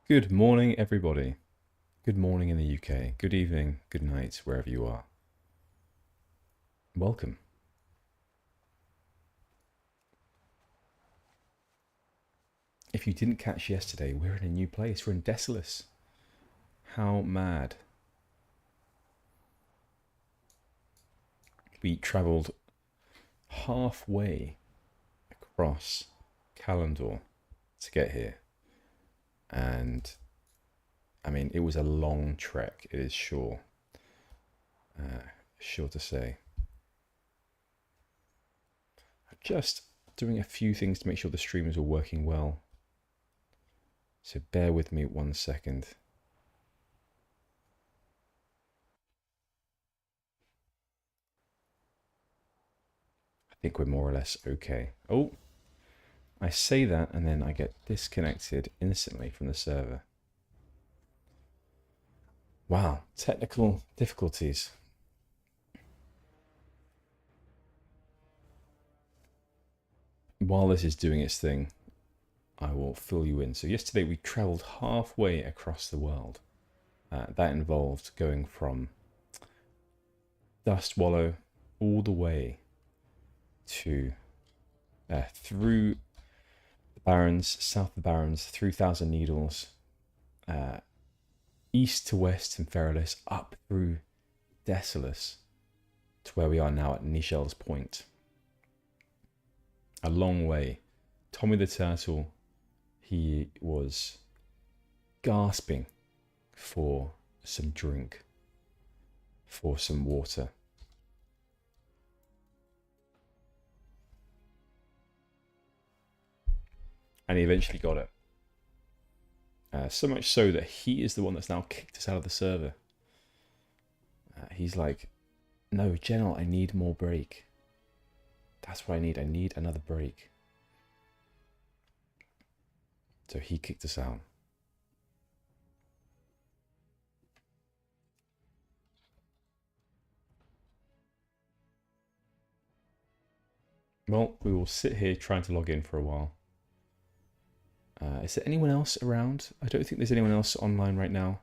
Good morning, everybody. Good morning in the UK. Good evening, good night, wherever you are. Welcome. If you didn't catch yesterday, we're in a new place. We're in Desolace. How mad. We travelled halfway across Calendar to get here. And, I mean, it was a long trek, it is sure. Sure to say. Just doing a few things to make sure the streamers are working well. So bear with me 1 second. I think we're more or less okay. Oh, I say that and then I get disconnected instantly from the server. Wow, technical difficulties. While this is doing its thing, I will fill you in. So yesterday we travelled halfway across the world. That involved going from Dust Wallow all the way to through the Barrens, south of the Barrens, through Thousand Needles, east to west in Ferralis, up through Desolace to where we are now at Nichel's Point. A long way. Tommy the Turtle, he was gasping for some drink, for some water. And he eventually got it. So much so that he is the one that's now kicked us out of the server. He's like, no, Gennal, I need more break. That's what I need. I need another break. So he kicked us out. Well, we will sit here trying to log in for a while. Is there anyone else around? I don't think there's anyone else online right now.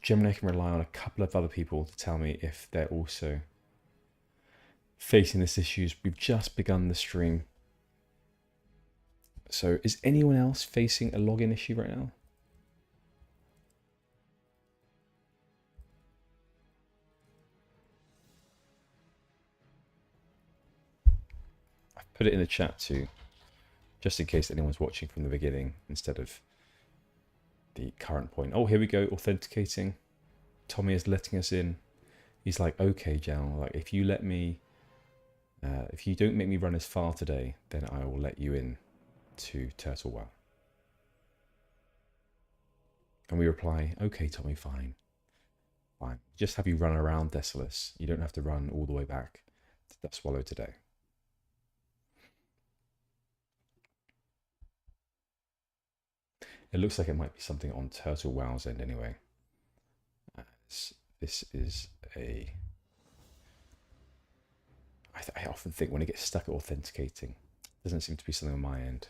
Generally, I can rely on a couple of other people to tell me if they're also facing this issues. We've just begun the stream. So is anyone else facing a login issue right now? I've put it in the chat too, just in case anyone's watching from the beginning instead of the current point. Oh, here we go, authenticating. Tommy is letting us in. He's like, okay, Gennal, like if you let me, if you don't make me run as far today, then I will let you in to Turtle Well. And we reply, okay, Tommy, fine. Fine. Just have you run around Desolace. You don't have to run all the way back to Dust Swallow today. It looks like it might be something on Turtle Wow's end anyway. This is a... I often think when it gets stuck at authenticating, it doesn't seem to be something on my end.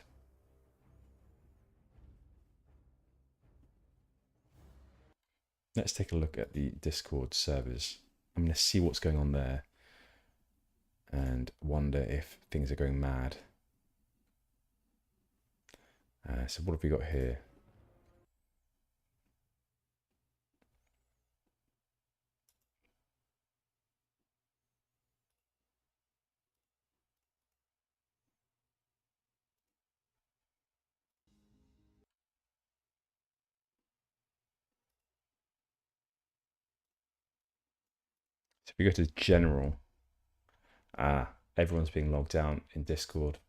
Let's take a look at the Discord servers. I'm going to see what's going on there and wonder if things are going mad. So what have we got here? So if we go to General, everyone's being logged out in Discord.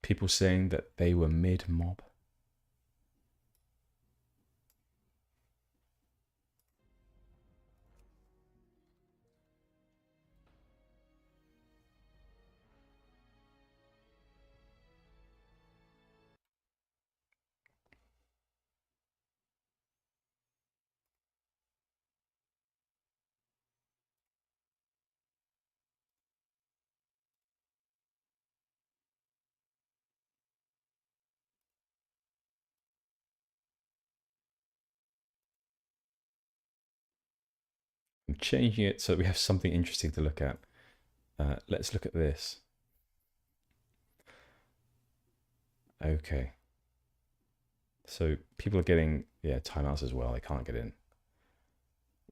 People saying that they were mid-mob. changing it so we have something interesting to look at. Let's look at this. Okay. So people are getting, timeouts as well. They can't get in.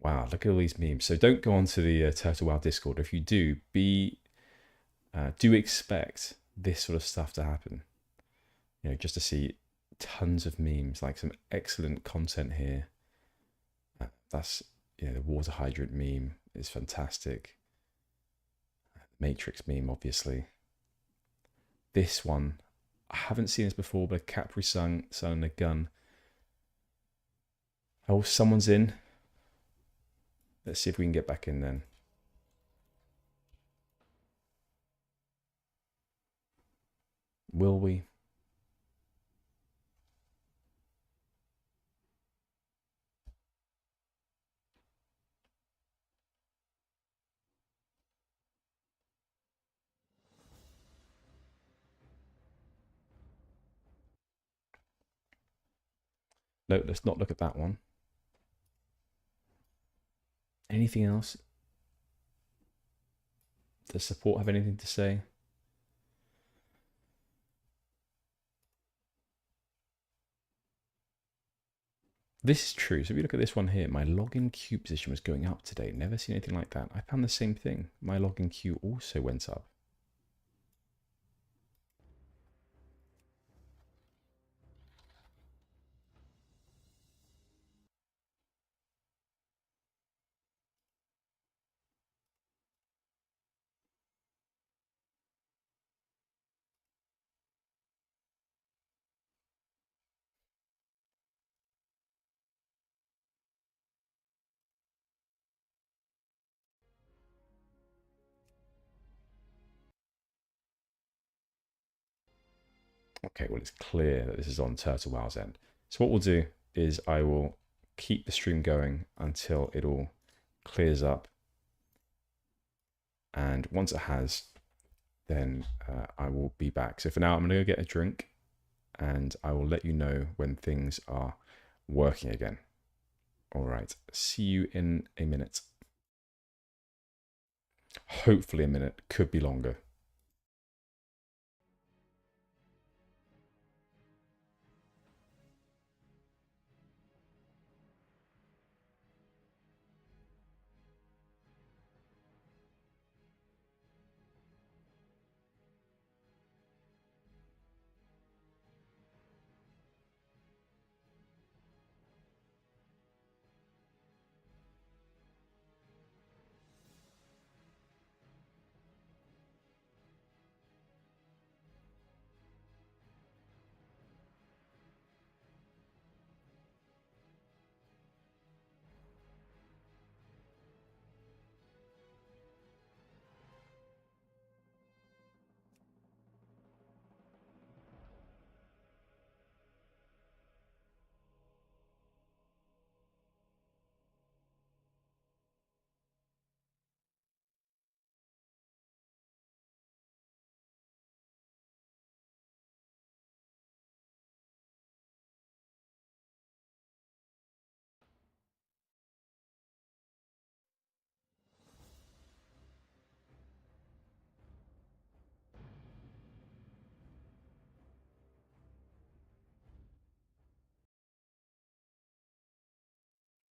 Wow, look at all these memes. So don't go onto the Turtle Wow Discord. If you do, do expect this sort of stuff to happen. Just to see tons of memes, like some excellent content here. That's, the water hydrant meme is fantastic. Matrix meme, obviously. This one, I haven't seen this before, but a Capri Sun and a gun. Oh, someone's in. Let's see if we can get back in then. Will we? No, let's not look at that one. Anything else? Does support have anything to say? This is true. So if you look at this one here, my login queue position was going up today. Never seen anything like that. I found the same thing. My login queue also went up. Okay, well, it's clear that this is on Turtle Wow's end. So what we'll do is I will keep the stream going until it all clears up. And once it has, then I will be back. So for now, I'm going to go get a drink and I will let you know when things are working again. All right, see you in a minute. Hopefully a minute, could be longer.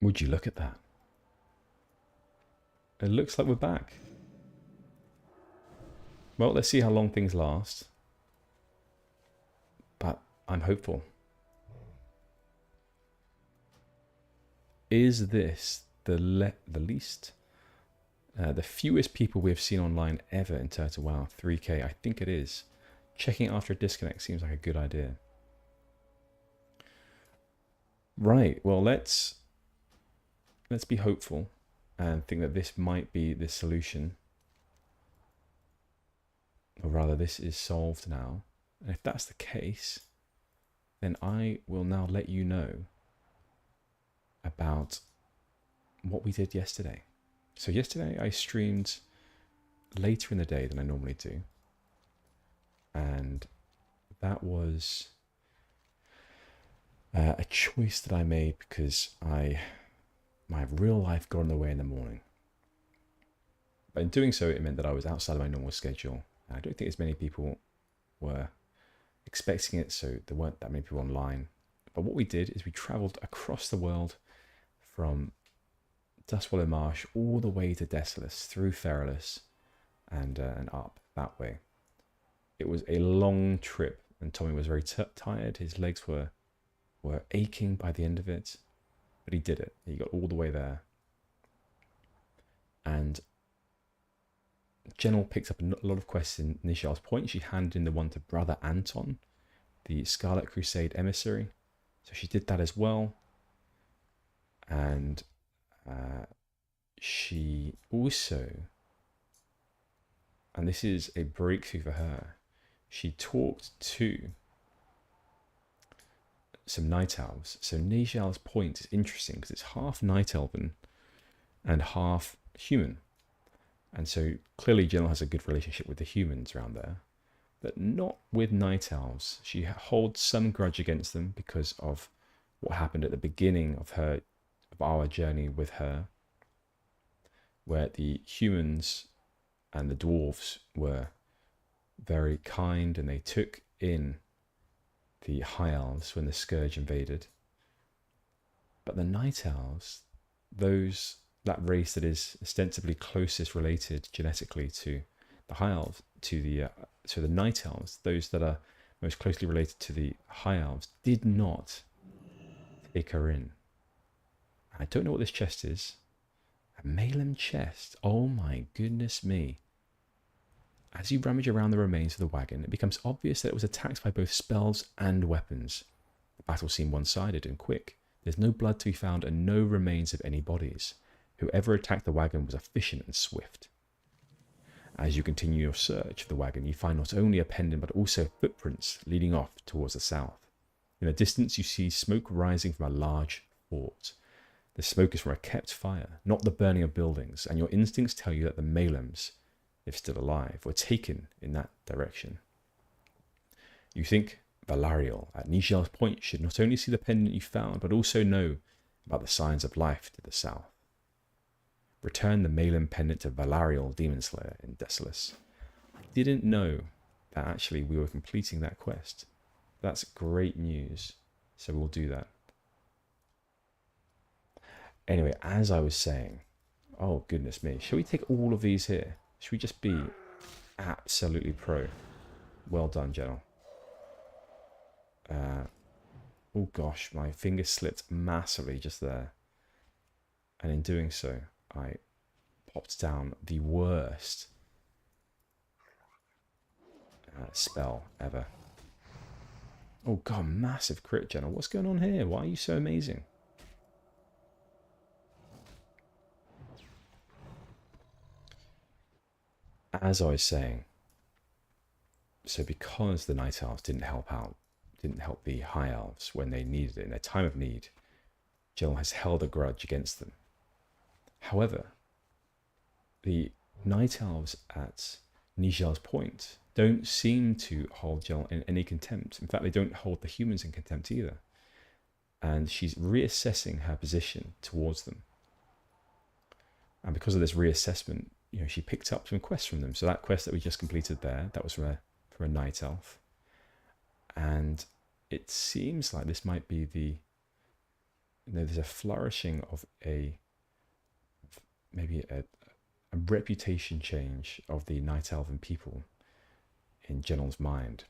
Would you look at that? It looks like we're back. Well, let's see how long things last. But I'm hopeful. Is this the fewest people we have seen online ever in Turtle Wow? 3K, I think it is. Checking after a disconnect seems like a good idea. Right, well, let's be hopeful and think that this might be the solution. Or rather, this is solved now. And if that's the case, then I will now let you know about what we did yesterday. So yesterday I streamed later in the day than I normally do. And that was a choice that I made because my real life got in the way in the morning. But in doing so, it meant that I was outside of my normal schedule. And I don't think as many people were expecting it, so there weren't that many people online. But what we did is we travelled across the world from Dustwallow Marsh all the way to Desolace, through Feralus, and up that way. It was a long trip, and Tommy was very tired. His legs were aching by the end of it, but he did it. He got all the way there. And Gennal picked up a lot of quests in Nishal's Point. She handed in the one to Brother Anton, the Scarlet Crusade emissary. So she did that as well. And she also, and this is a breakthrough for her, she talked to some Night Elves. So Nishal's Point is interesting because it's half Night Elven and half human. And so clearly Gennal has a good relationship with the humans around there, but not with Night Elves. She holds some grudge against them because of what happened at the beginning of our journey with her, where the humans and the dwarves were very kind and they took in the High Elves when the Scourge invaded. But the Night Elves, that race that is ostensibly closest related genetically to the High Elves, to the Night Elves, those that are most closely related to the High Elves, did not take her in. I don't know what this chest is. A Malem chest. Oh my goodness me. As you rummage around the remains of the wagon, it becomes obvious that it was attacked by both spells and weapons. The battle seemed one-sided and quick. There's no blood to be found and no remains of any bodies. Whoever attacked the wagon was efficient and swift. As you continue your search of the wagon, you find not only a pendant but also footprints leading off towards the south. In the distance, you see smoke rising from a large fort. The smoke is from a kept fire, not the burning of buildings, and your instincts tell you that the Malems, if still alive, were taken in that direction. You think Valarial at Nishal's Point should not only see the pendant you found, but also know about the signs of life to the south. Return the Malem pendant to Valarial Demon Slayer in Desolace. I didn't know that actually we were completing that quest. That's great news, so we'll do that. Anyway, as I was saying, oh goodness me, shall we take all of these here? Should we just be absolutely pro? Well done, Gennal. Oh gosh, my finger slipped massively just there. And in doing so, I popped down the worst spell ever. Oh god, massive crit, Gennal. What's going on here? Why are you so amazing? As I was saying, so because the Night Elves didn't help the High Elves when they needed it, in their time of need, Gennal has held a grudge against them. However, the Night Elves at Nishal's Point don't seem to hold Gennal in any contempt. In fact, they don't hold the humans in contempt either. And she's reassessing her position towards them. And because of this reassessment, she picked up some quests from them. So that quest that we just completed there, that was from a Night Elf. And it seems like this might be there's a flourishing of maybe a reputation change of the Night Elven people in Gennal's mind.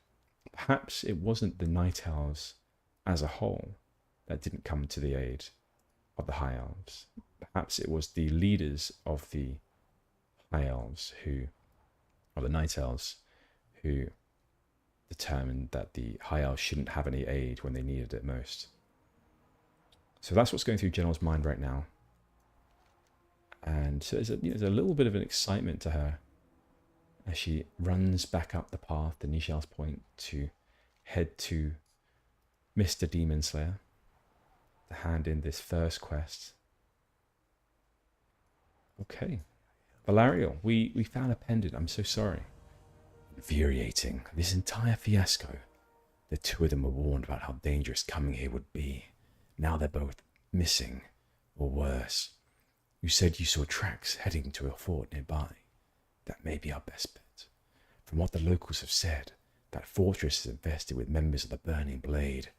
Perhaps it wasn't the Night Elves as a whole that didn't come to the aid of the High Elves. Perhaps it was the leaders of the High Elves or the Night Elves, who determined that the High Elves shouldn't have any aid when they needed it most. So that's what's going through Gennal's mind right now. And so there's a little bit of an excitement to her as she runs back up the path to Nishal's Point to head to Mr. Demon Slayer to hand in this first quest. Okay. Valarial, we found a pendant. I'm so sorry. Infuriating. This entire fiasco. The two of them were warned about how dangerous coming here would be. Now they're both missing, or worse. You said you saw tracks heading to a fort nearby. That may be our best bet. From what the locals have said, that fortress is infested with members of the Burning Blade.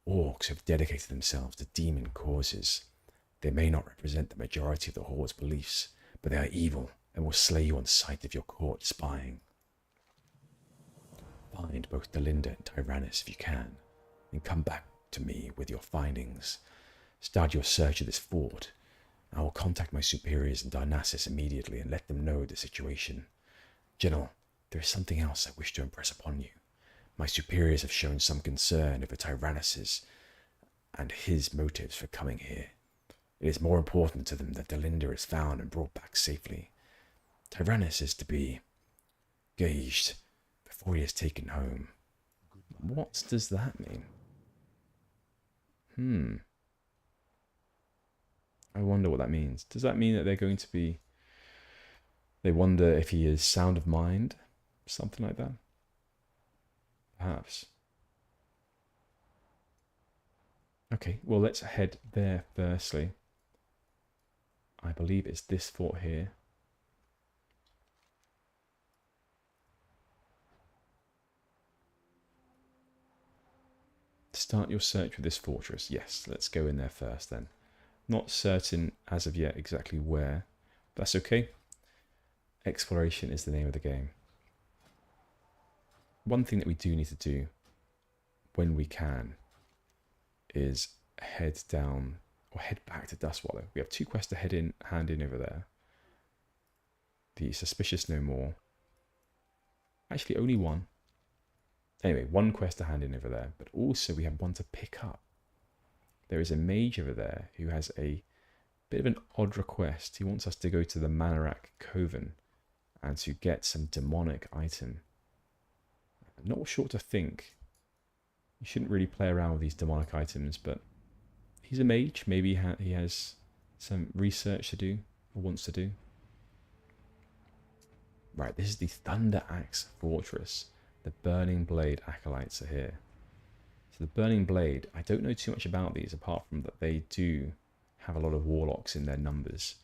Orcs have dedicated themselves to demon causes. They may not represent the majority of the Horde's beliefs, but they are evil and will slay you on sight if you're caught spying. Find both Delinda and Tyrannus if you can, and come back to me with your findings. Start your search of this fort. I will contact my superiors in Darnassus immediately and let them know the situation. Gennal, there is something else I wish to impress upon you. My superiors have shown some concern over Tyrannus's and his motives for coming here. It is more important to them that Delinda is found and brought back safely. Tyrannus is to be gauged before he is taken home. What does that mean? I wonder what that means. Does that mean that they're going to be... They wonder if he is sound of mind? Something like that? Perhaps. Okay, well, let's head there firstly. I believe it's this fort here. Start your search with this fortress. Yes, let's go in there first then. Not certain as of yet exactly where. That's okay. Exploration is the name of the game. One thing that we do need to do when we can is head down or head back to Dustwallow. We have 2 quests to hand in over there. The Suspicious No More. Actually, only 1. Anyway, 1 quest to hand in over there, but also we have 1 to pick up. There is a mage over there who has a bit of an odd request. He wants us to go to the Manarak Coven and to get some demonic item. I'm not sure what to think. You shouldn't really play around with these demonic items, but he's a mage. Maybe he has some research to do or wants to do. Right, this is the Thunder Axe Fortress. The Burning Blade Acolytes are here. So the Burning Blade, I don't know too much about these apart from that they do have a lot of warlocks in their numbers.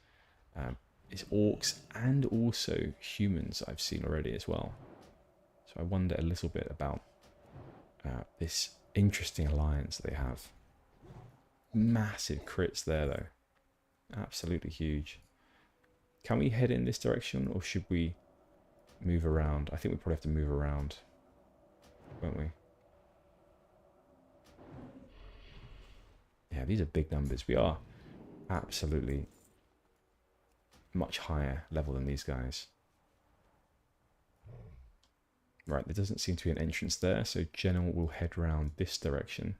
It's orcs and also humans I've seen already as well. So I wonder a little bit about this interesting alliance they have. Massive crits there though. Absolutely huge. Can we head in this direction or should we move around? I think we probably have to move around, won't we? Yeah, these are big numbers. We are absolutely much higher level than these guys. Right, there doesn't seem to be an entrance there, so Gennal will head round this direction.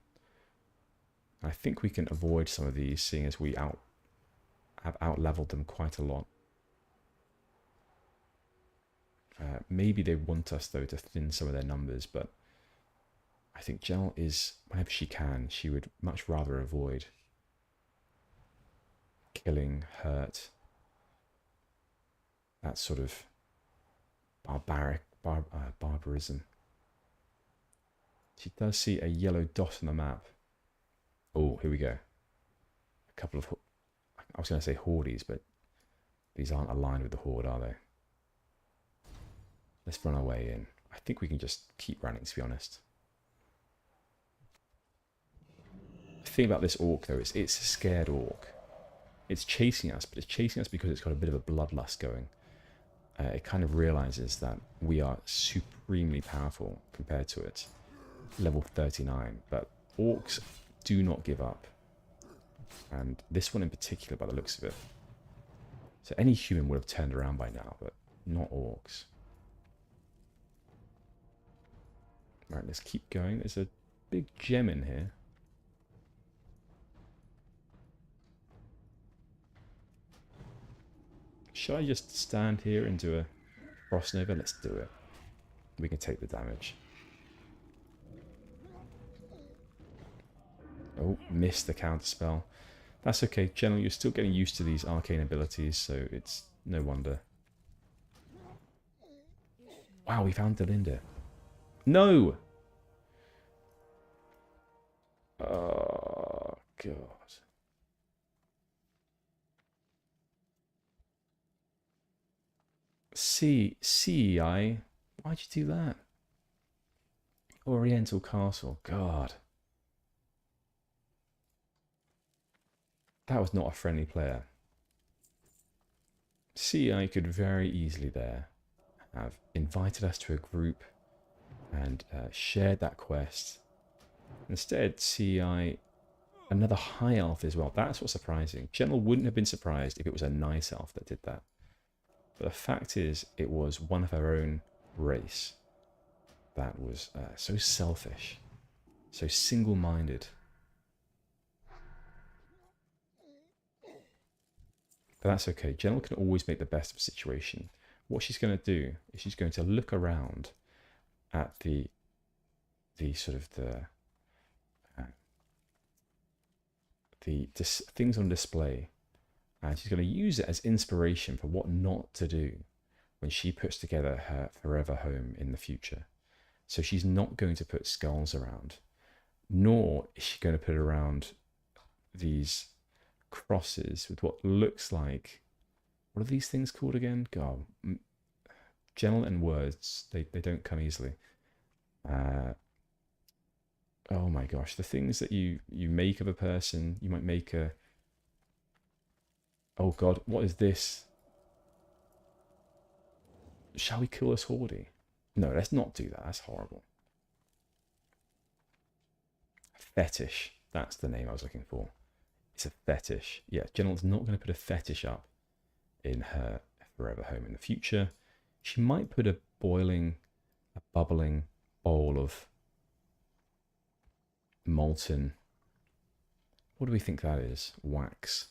I think we can avoid some of these, seeing as we have out-leveled them quite a lot. Maybe they want us, though, to thin some of their numbers, but I think Gennal is, whenever she can, she would much rather avoid killing, hurt, that sort of barbarism. She does see a yellow dot on the map. Oh, here we go. A couple of, I was going to say hordes, but these aren't aligned with the horde, are they? Let's run our way in. I think we can just keep running, to be honest. The thing about this orc, though, is it's a scared orc. It's chasing us, but it's chasing us because it's got a bit of a bloodlust going. It kind of realizes that we are supremely powerful compared to it. Level 39, but orcs do not give up. And this one in particular, by the looks of it. So any human would have turned around by now, but not orcs. Right, let's keep going. There's a big gem in here. Should I just stand here and do a frost nova? Let's do it. We can take the damage. Oh, missed the counter spell. That's okay. Generally, you're still getting used to these arcane abilities, so it's no wonder. Wow, we found Delinda. No! Oh, God. CEI. Why'd you do that? Oriental Castle. God. That was not a friendly player. CEI could very easily there have invited us to a group and shared that quest. Instead, CEI, another high elf as well. That's what's surprising. Gennal wouldn't have been surprised if it was a nice elf that did that. But the fact is, it was one of her own race that was so selfish, so single-minded. But that's okay. Gennal can always make the best of a situation. What she's going to do is she's going to look around at the sort of the things on display, and she's going to use it as inspiration for what not to do when she puts together her forever home in the future. So she's not going to put skulls around, nor is she going to put around these crosses with what looks like, what are these things called again? God, Gennal and words, they don't come easily. Oh my gosh, the things that you make of a person. You might make a, oh god, what is this? Shall we kill this Horde? No, let's not do that. That's horrible. Fetish. That's the name I was looking for. It's a fetish. Yeah, Gennal's not going to put a fetish up in her forever home in the future. She might put a bubbling bowl of molten, what do we think that is? Wax.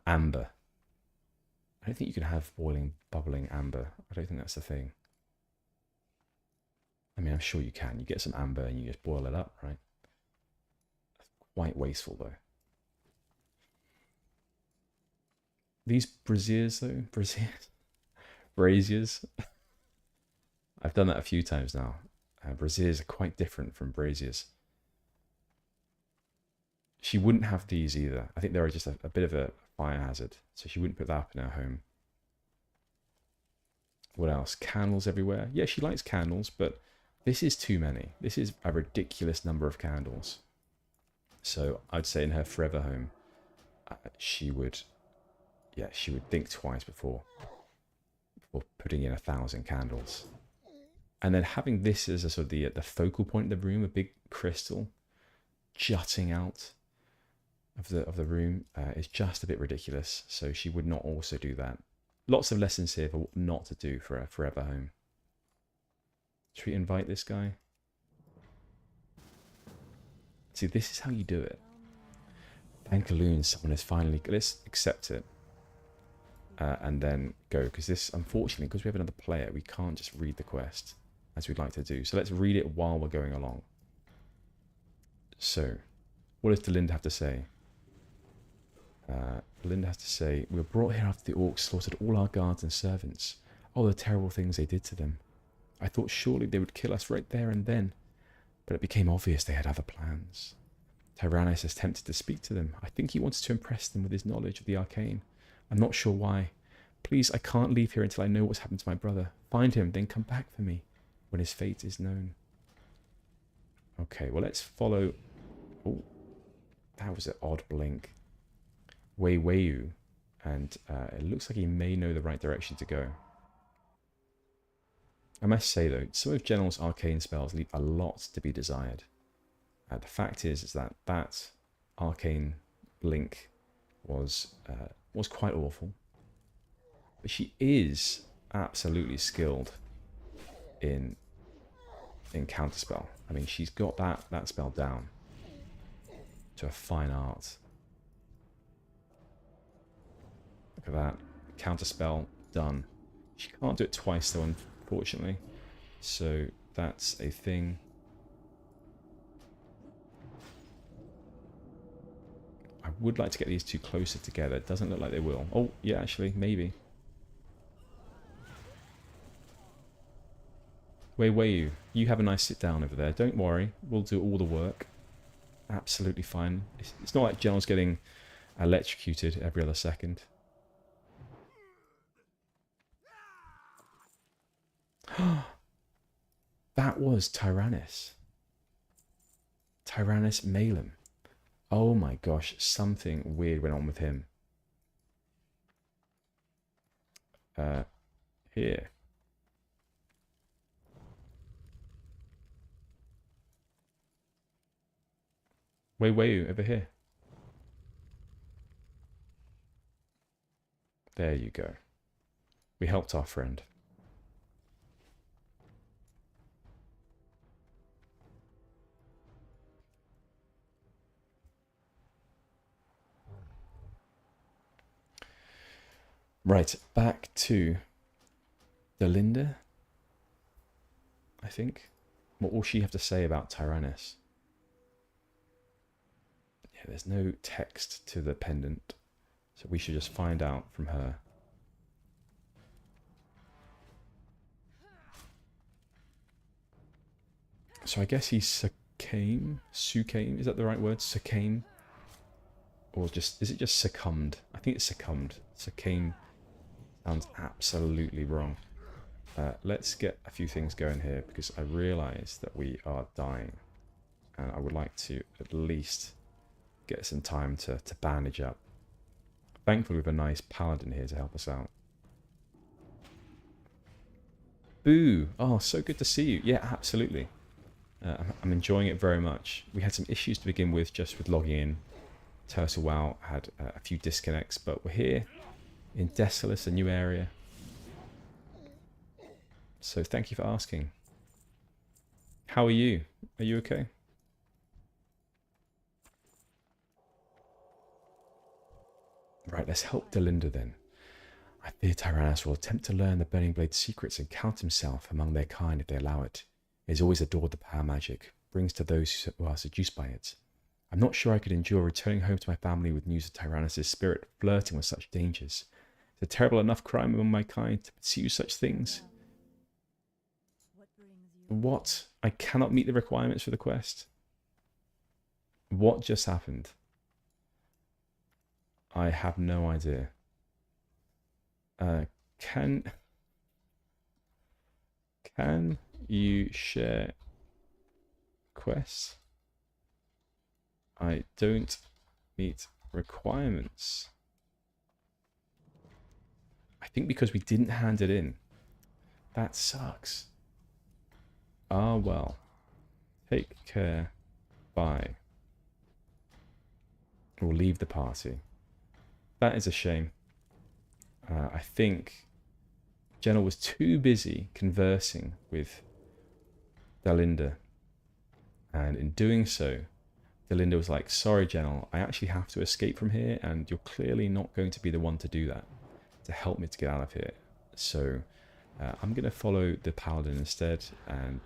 Amber. I don't think you can have bubbling amber. I don't think that's the thing. I mean, I'm sure you can. You get some amber and you just boil it up, right? That's quite wasteful, though. These braziers, though, braziers. I've done that a few times now. Braziers are quite different from braziers. She wouldn't have these either. I think they're just a bit of a fire hazard, so she wouldn't put that up in her home. What else? Candles everywhere. Yeah, she likes candles, but this is too many. This is a ridiculous number of candles. So I'd say in her forever home, she would think twice before putting in 1,000 candles. And then having this as a sort of the focal point of the room, a big crystal jutting out of the room is just a bit ridiculous. So she would not also do that. Lots of lessons here for what not to do for a forever home. Should we invite this guy? See, this is how you do it. Thank Loon, someone has finally... Let's accept it. And then go. Because this, unfortunately, because we have another player, we can't just read the quest as we'd like to do. So let's read it while we're going along. So, what does Delinda have to say? Belinda has to say, we were brought here after the orcs slaughtered all our guards and servants. Oh, the terrible things they did to them. I thought surely they would kill us right there and then, but it became obvious they had other plans. Tyrannus has tempted to speak to them. I think he wanted to impress them with his knowledge of the arcane. I'm not sure why. Please, I can't leave here until I know what's happened to my brother. Find him, then come back for me when his fate is known. Okay, well, let's follow... Oh, that was an odd blink. Wayu, and it looks like he may know the right direction to go. I must say, though, some of Gennal's arcane spells leave a lot to be desired. The fact is that that arcane blink was quite awful. But she is absolutely skilled in counterspell. I mean, she's got that spell down to a fine art. Look at that. Counterspell done. She can't do it twice though, unfortunately. So that's a thing. I would like to get these two closer together. It doesn't look like they will. Oh, yeah, actually, maybe. Wayu, you have a nice sit down over there. Don't worry. We'll do all the work. Absolutely fine. It's not like Gennal's getting electrocuted every other second. That was Tyrannus. Tyrannus Malum. Oh my gosh, something weird went on with him. Here. Wait, over here. There you go. We helped our friend. Right, back to Delinda, I think. What will she have to say about Tyrannus? Yeah, there's no text to the pendant, so we should just find out from her. So I guess he's Succame? Is that the right word? Succame? Or just, is it just succumbed? I think it's succumbed. Succame sounds absolutely wrong. Let's get a few things going here because I realise that we are dying. And I would like to at least get some time to bandage up. Thankfully we have a nice paladin here to help us out. Boo! Oh, so good to see you. Yeah, absolutely. I'm enjoying it very much. We had some issues to begin with just with logging in. Turtle WoW had a few disconnects, but we're here in Desolace, a new area. So thank you for asking. How are you? Are you okay? Right, let's help Delinda then. I fear Tyrannus will attempt to learn the Burning Blade's secrets and count himself among their kind if they allow it. He has always adored the power magic brings to those who are seduced by it. I'm not sure I could endure returning home to my family with news of Tyrannus' spirit flirting with such dangers. It's a terrible enough crime among my kind to pursue such things. What? I cannot meet the requirements for the quest. What just happened? I have no idea. Can you share quests? I don't meet requirements. I think because we didn't hand it in. That sucks. Ah, well. Take care. Bye. We'll leave the party. That is a shame. I think Gennal was too busy conversing with Delinda. And in doing so, Delinda was like, sorry, Gennal, I actually have to escape from here, and you're clearly not going to be the one to do that, to help me to get out of here. So I'm going to follow the paladin instead and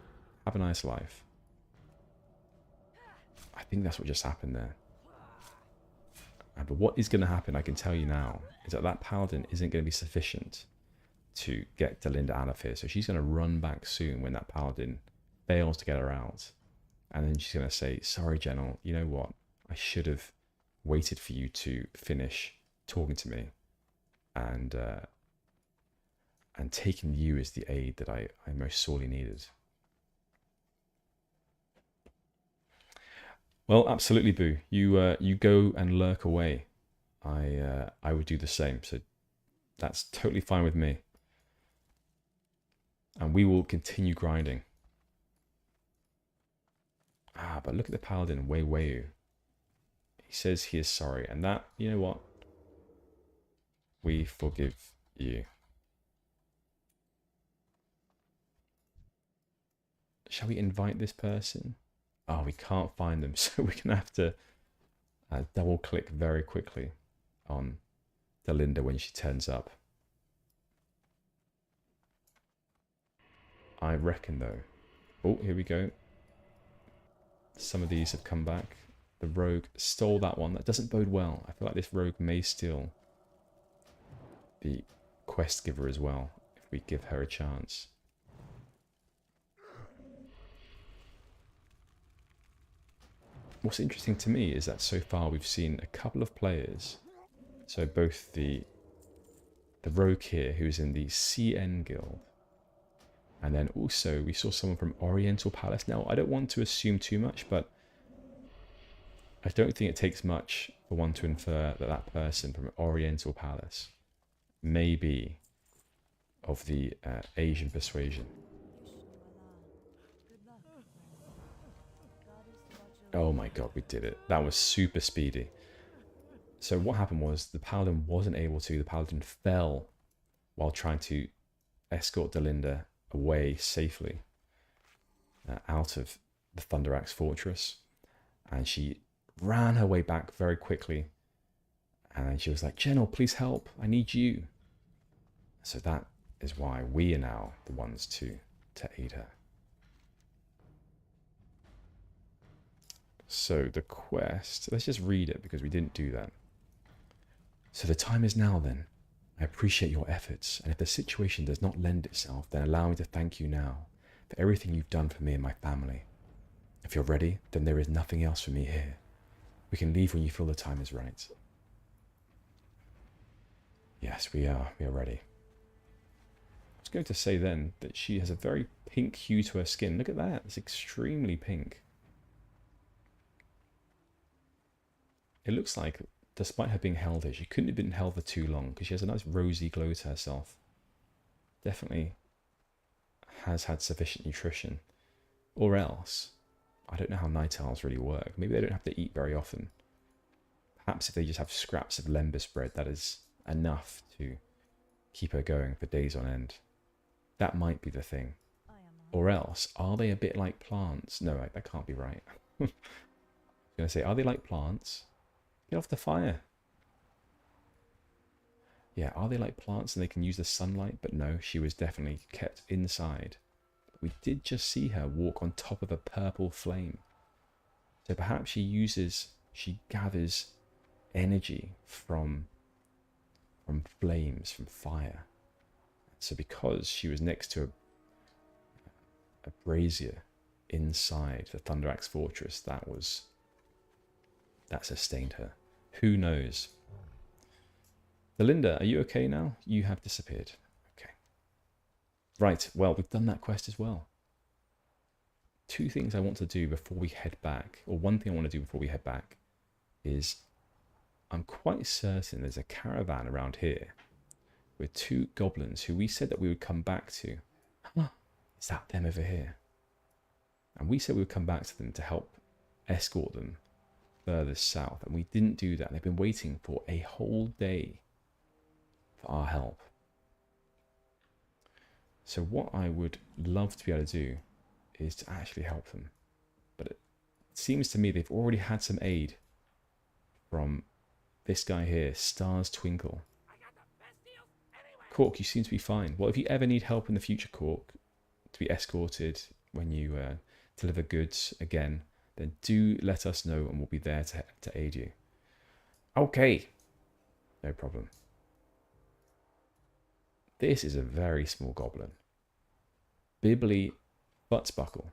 have a nice life. I think that's what just happened there. But what is going to happen, I can tell you now, is that that paladin isn't going to be sufficient to get Delinda out of here. So she's going to run back soon when that paladin fails to get her out. And then she's going to say, sorry, Gennal, you know what? I should have waited for you to finish talking to me and taken you as the aid that I most sorely needed. Well, absolutely, Boo. You go and lurk away. I would do the same. So that's totally fine with me. And we will continue grinding. Ah, but look at the paladin, Wei. He says he is sorry, and that, you know what? We forgive you. Shall we invite this person? Oh, we can't find them, so we're going to have to double click very quickly on Delinda when she turns up. I reckon, though. Oh, here we go. Some of these have come back. The rogue stole that one. That doesn't bode well. I feel like this rogue may steal the quest giver as well, if we give her a chance. What's interesting to me is that so far we've seen a couple of players. So both the rogue here, who's in the CN guild, And then also we saw someone from Oriental Palace. Now, I don't want to assume too much, but I don't think it takes much for one to infer that that person from Oriental Palace may be of the Asian persuasion. Oh my god, we did it. That was super speedy. So what happened was the paladin wasn't able to. The paladin fell while trying to escort Delinda away safely out of the Thunder Axe Fortress. And she ran her way back very quickly. And then she was like, Gennal, please help. I need you. So that is why we are now the ones to aid her. So the quest, let's just read it because we didn't do that. So the time is now then. I appreciate your efforts, and if the situation does not lend itself, then allow me to thank you now for everything you've done for me and my family. If you're ready, then there is nothing else for me here. We can leave when you feel the time is right. Yes, we are ready. I was going to say then that she has a very pink hue to her skin. Look at that, it's extremely pink. It looks like, despite her being held here, she couldn't have been held for too long because she has a nice rosy glow to herself. Definitely has had sufficient nutrition. Or else, I don't know how night owls really work. Maybe they don't have to eat very often. Perhaps if they just have scraps of lembas bread, that is enough to keep her going for days on end. That might be the thing. Or else, are they a bit like plants? No, that can't be right. I was going to say, are they like plants? Get off the fire. Yeah, are they like plants and they can use the sunlight? But no, she was definitely kept inside. But we did just see her walk on top of a purple flame. So perhaps she gathers energy from flames, from fire. So because she was next to a brazier inside the Thunder Axe Fortress, that sustained her. Who knows? Belinda, are you okay now? You have disappeared. Okay. Right, well, we've done that quest as well. Two things I want to do before we head back, or one thing I want to do before we head back, is I'm quite certain there's a caravan around here with two goblins who we said that we would come back to. Is that them over here? And we said we would come back to them to help escort them further south, and we didn't do that. They've been waiting for a whole day for our help. So what I would love to be able to do is to actually help them, but it seems to me they've already had some aid from this guy here, Stars Twinkle. Cork, you seem to be fine. Well, if you ever need help in the future, Cork, to be escorted when you deliver goods again, then do let us know and we'll be there to aid you. Okay. No problem. This is a very small goblin. Bibbly Buttsbuckle.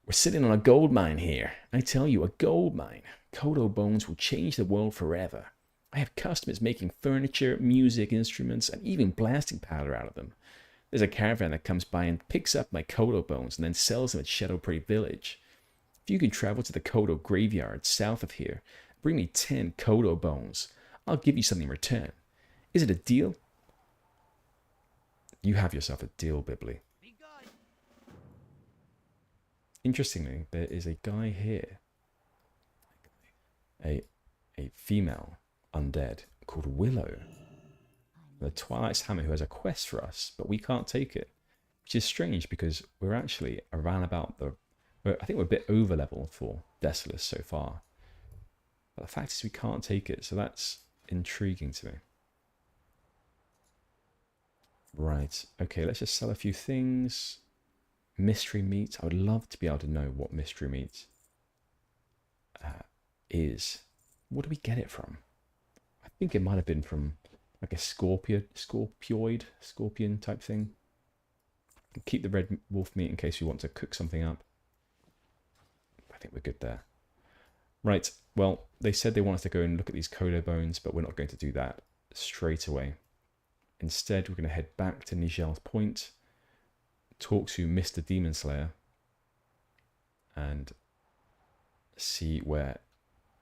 We're sitting on a gold mine here. I tell you, a gold mine. Kodo bones will change the world forever. I have customers making furniture, music, instruments, and even blasting powder out of them. There's a caravan that comes by and picks up my Kodo bones and then sells them at Shadowprey Village. If you can travel to the Kodo graveyard south of here, bring me 10 Kodo bones, I'll give you something in return. Is it a deal? You have yourself a deal, Bibbly. Interestingly, there is a guy here, a female undead called Willow, the Twilight's Hammer, who has a quest for us, but we can't take it, which is strange because we're actually around about I think we're a bit over level for Desolace so far. But the fact is we can't take it, so that's intriguing to me. Right, okay, let's just sell a few things. Mystery meat. I would love to be able to know what mystery meat is. What do we get it from? I think it might have been from like a scorpion type thing. Keep the red wolf meat in case we want to cook something up. I think we're good there. Right, well, they said they want us to go and look at these Kodo bones, but we're not going to do that straight away. Instead, we're going to head back to Nigel's Point, talk to Mr. Demon Slayer and see where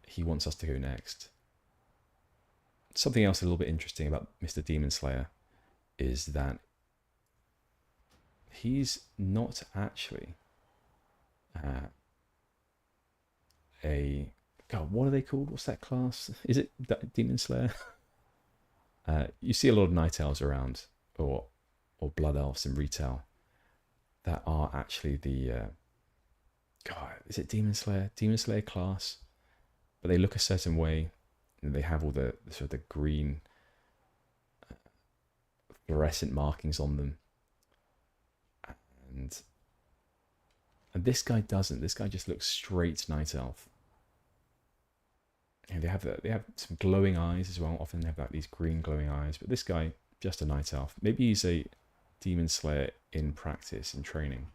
he wants us to go next. Something else a little bit interesting about Mr. Demon Slayer is that he's not actually God, what are they called? What's that class? Is it Demon Slayer? You see a lot of night elves around, or blood elves in retail, that are actually the God, is it Demon Slayer? Demon Slayer class, but they look a certain way, and they have all the sort of the green fluorescent markings on them, and this guy doesn't. This guy just looks straight night elf. And they have some glowing eyes as well. Often they have like these green glowing eyes, but this guy just a night elf. Maybe he's a Demon Slayer in practice, in training.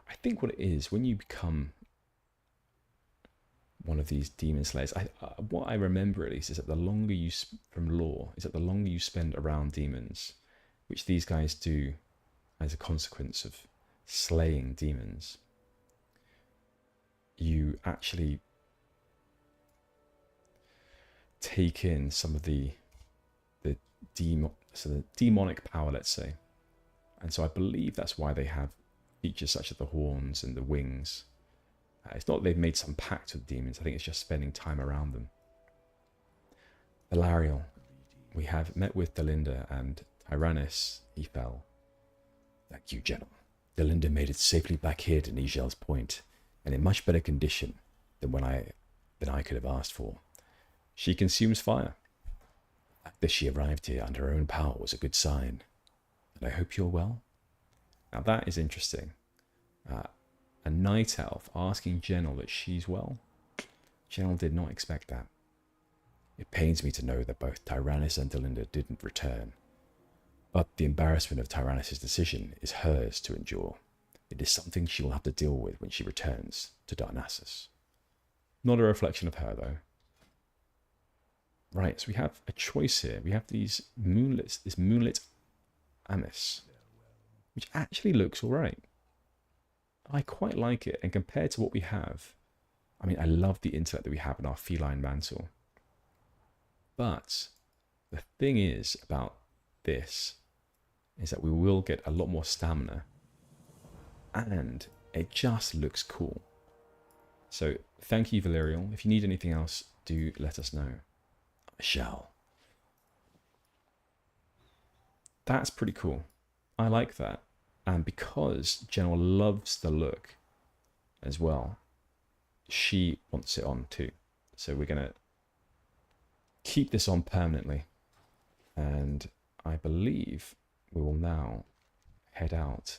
I think what it is, when you become one of these Demon Slayers, what I remember at least is that the longer you, from lore, is that the longer you spend around demons, which these guys do as a consequence of slaying demons, you actually take in some of the demonic power, let's say. And so I believe that's why they have features such as the horns and the wings. It's not that they've made some pact with demons. I think it's just spending time around them. Valarial. We have met with Delinda, and Tyrannus, he fell. Thank you, Gennal. Delinda made it safely back here to Nigel's Point, and in much better condition than I could have asked for. She consumes fire. The fact that she arrived here under her own power was a good sign. And I hope you're well. Now that is interesting. A night elf asking Gennal that she's well. Gennal did not expect that. It pains me to know that both Tyrannus and Delinda didn't return. But the embarrassment of Tyrannus' decision is hers to endure. It is something she will have to deal with when she returns to Darnassus. Not a reflection of her, though. Right, so we have a choice here. We have this moonlit Amis, which actually looks alright. I quite like it, and compared to what we have, I mean, I love the intellect that we have in our feline mantle. But the thing is about this is that we will get a lot more stamina, and it just looks cool. So thank you, Valerial. If you need anything else, do let us know. I shall. That's pretty cool. I like that. And because Gennal loves the look as well, she wants it on too. So we're going to keep this on permanently. And I believe we will now head out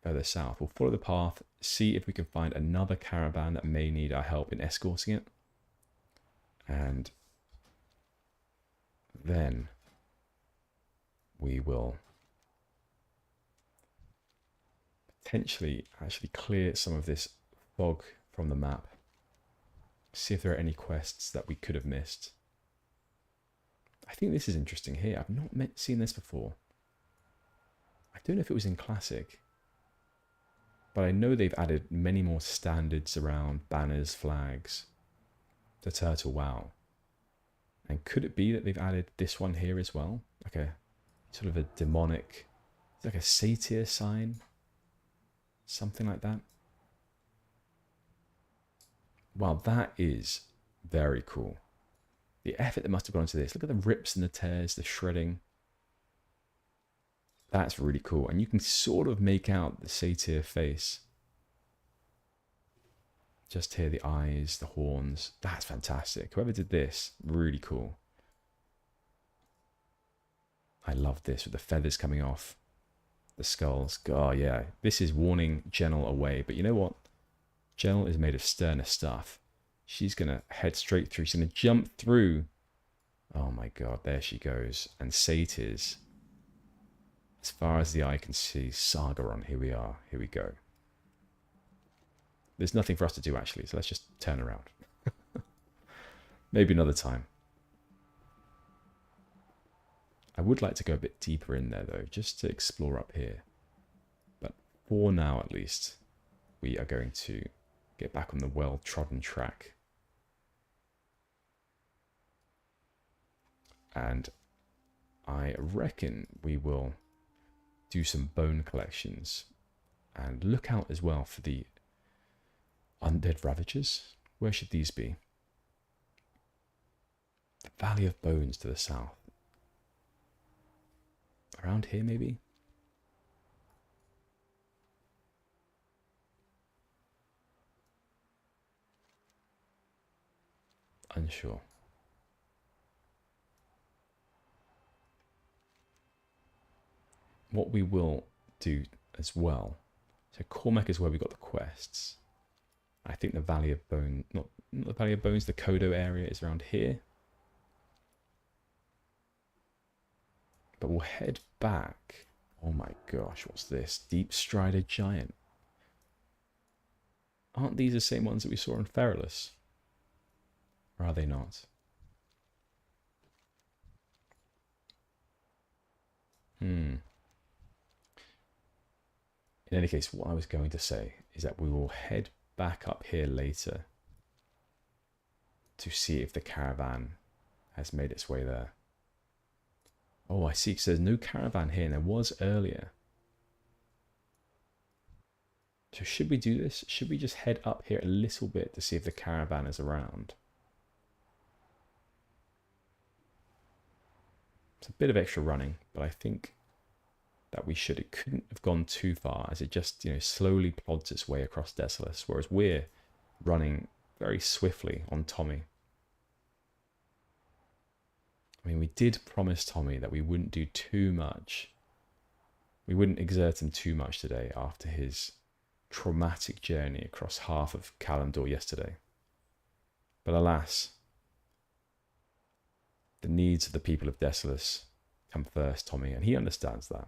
further south. We'll follow the path, see if we can find another caravan that may need our help in escorting it. And then we will potentially actually clear some of this fog from the map. See if there are any quests that we could have missed. I think this is interesting here. I've not seen this before. I don't know if it was in Classic, but I know they've added many more standards around banners, flags to Turtle WoW. And could it be that they've added this one here as well? Like a sort of a demonic, like a satyr sign? Something like that. Wow, that is very cool. The effort that must have gone into this. Look at the rips and the tears, the shredding. That's really cool. And you can sort of make out the satyr face. Just here, the eyes, the horns. That's fantastic. Whoever did this, really cool. I love this with the feathers coming off. The skulls. Oh, yeah. This is warning Gennal away. But you know what? Gennal is made of sterner stuff. She's going to head straight through. She's going to jump through. Oh, my God. There she goes. And satyrs. As far as the eye can see. Sargeron. Here we are. Here we go. There's nothing for us to do, actually. So let's just turn around. Maybe another time. I would like to go a bit deeper in there though, just to explore up here. But for now at least, we are going to get back on the well-trodden track. And I reckon we will do some bone collections and look out as well for the undead ravagers. Where should these be? The Valley of Bones to the south. Around here maybe? Unsure. What we will do as well, so Cormac is where we got the quests. I think the Valley of Bones, not the Valley of Bones, the Kodo area is around here. But we'll head back. Oh my gosh, what's this? Deep Strided Giant. Aren't these the same ones that we saw in Feralus? Or are they not? In any case, what I was going to say is that we will head back up here later to see if the caravan has made its way there. Oh, I see, because there's no caravan here, and there was earlier. So should we do this? Should we just head up here a little bit to see if the caravan is around? It's a bit of extra running, but I think that we should. It couldn't have gone too far, as it just, slowly plods its way across Desolace, whereas we're running very swiftly on Tommy. I mean, we did promise Tommy that we wouldn't do too much. We wouldn't exert him too much today after his traumatic journey across half of Kalimdor yesterday. But alas, the needs of the people of Desolace come first, Tommy, and he understands that.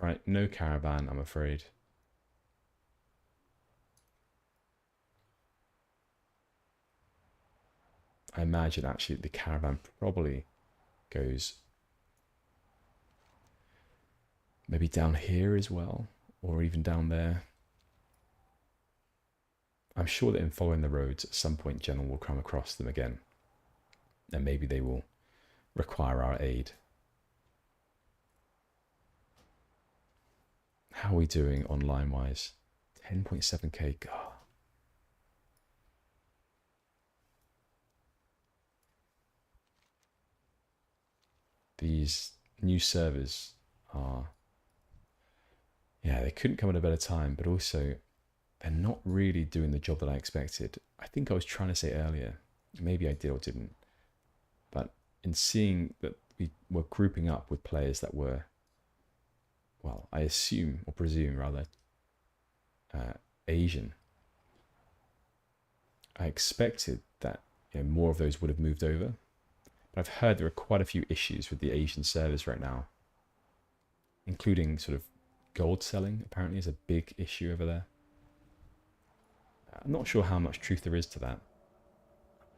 Right, no caravan, I'm afraid. I imagine actually the caravan probably goes maybe down here as well, or even down there. I'm sure that in following the roads, at some point Gennal will come across them again, and maybe they will require our aid. How are we doing online-wise? 10.7k, God. These new servers are... Yeah, they couldn't come at a better time, but also they're not really doing the job that I expected. I think I was trying to say earlier, maybe I did or didn't, but in seeing that we were grouping up with players that were, well, I assume, or presume rather, Asian, I expected that more of those would have moved over. But I've heard there are quite a few issues with the Asian servers right now, including sort of gold selling, apparently, is a big issue over there. I'm not sure how much truth there is to that.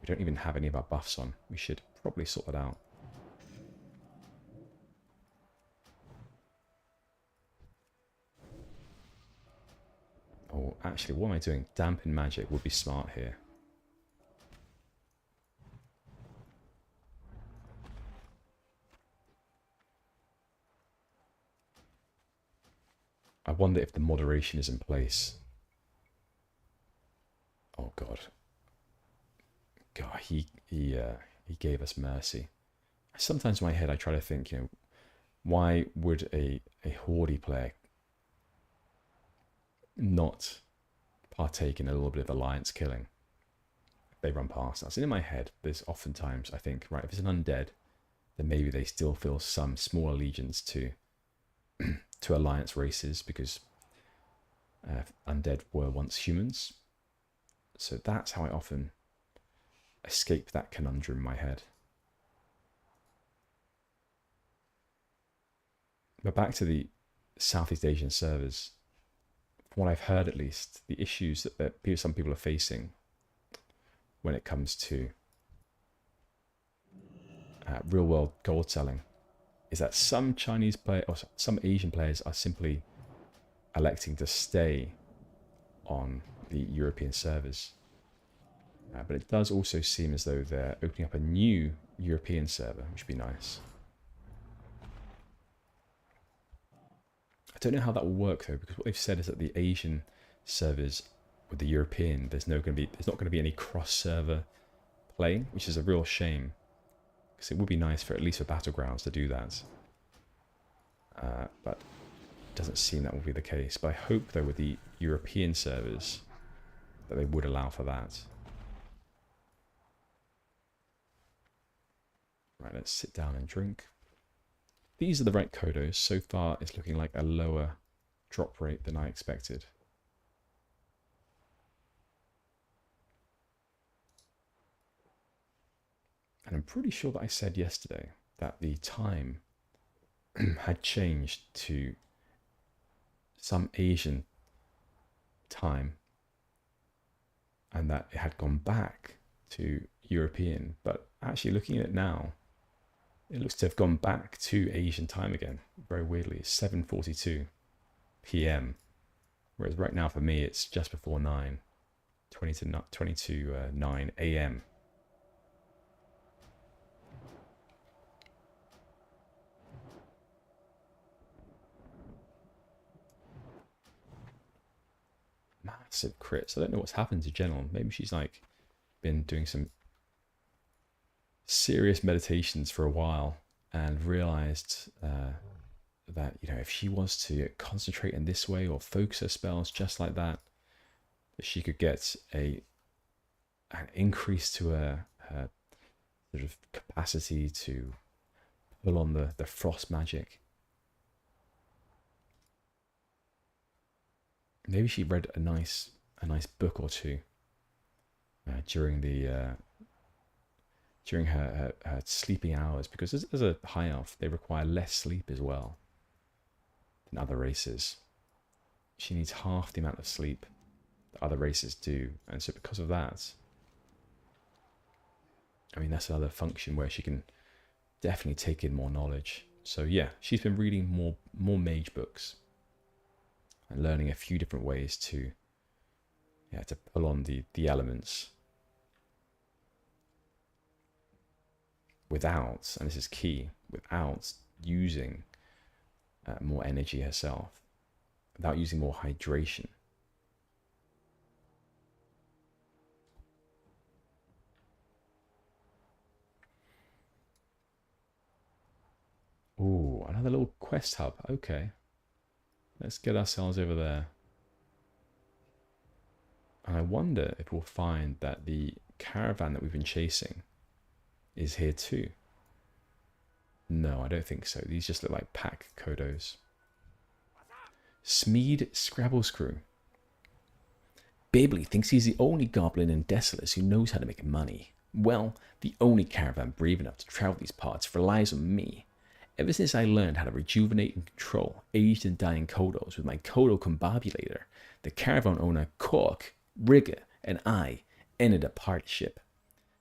We don't even have any of our buffs on. We should probably sort that out. Oh, actually, what am I doing? Dampen magic would be smart here. I wonder if the moderation is in place. Oh God. God, he gave us mercy. Sometimes in my head I try to think, why would a Horde player not partake in a little bit of alliance killing if they run past us? And in my head, there's oftentimes I think, right, if it's an undead, then maybe they still feel some small allegiance to alliance races, because undead were once humans. So that's how I often escape that conundrum in my head. But back to the Southeast Asian servers. from what I've heard at least, the issues that some people are facing when it comes to real world gold selling is that some Chinese players or some Asian players are simply electing to stay on the European servers. But it does also seem as though they're opening up a new European server, which would be nice. I don't know how that will work though, because what they've said is that the Asian servers with the European, there's not going to be any cross-server playing, which is a real shame, because it would be nice for at least for Battlegrounds to do that. But it doesn't seem that will be the case. But I hope though with the European servers that they would allow for that. Right, let's sit down and drink. These are the right Kodos. So far, it's looking like a lower drop rate than I expected. And I'm pretty sure that I said yesterday that the time had changed to some Asian time and that it had gone back to European. But actually looking at it now, it looks to have gone back to Asian time again, very weirdly. 7:42 p.m. Whereas right now for me, it's just before 9, 20 to 9 a.m. Massive crits. I don't know what's happened to Gennal. Maybe she's like been doing some serious meditations for a while and realized that, you know, if she was to concentrate in this way or focus her spells just like that, she could get an increase to her sort of capacity to pull on the frost magic. Maybe she read a nice book or two during her sleeping hours, because as a high elf, they require less sleep as well than other races. She needs half the amount of sleep that other races do, and so because of that, I mean, that's another function where she can definitely take in more knowledge. So yeah, she's been reading more mage books and learning a few different ways to pull on the elements without, and this is key, without using more energy herself, without using more hydration. Ooh, another little quest hub. Okay. Let's get ourselves over there. And I wonder if we'll find that the caravan that we've been chasing is here too. No, I don't think so. These just look like pack Kodos. Smeed Scrabble's crew. Babley thinks he's the only goblin in Desolace who knows how to make money. Well, the only caravan brave enough to travel these parts relies on me. Ever since I learned how to rejuvenate and control aged and dying Kodos with my Kodo Combobulator, the caravan owner Cork, Rigger, and I ended a partnership.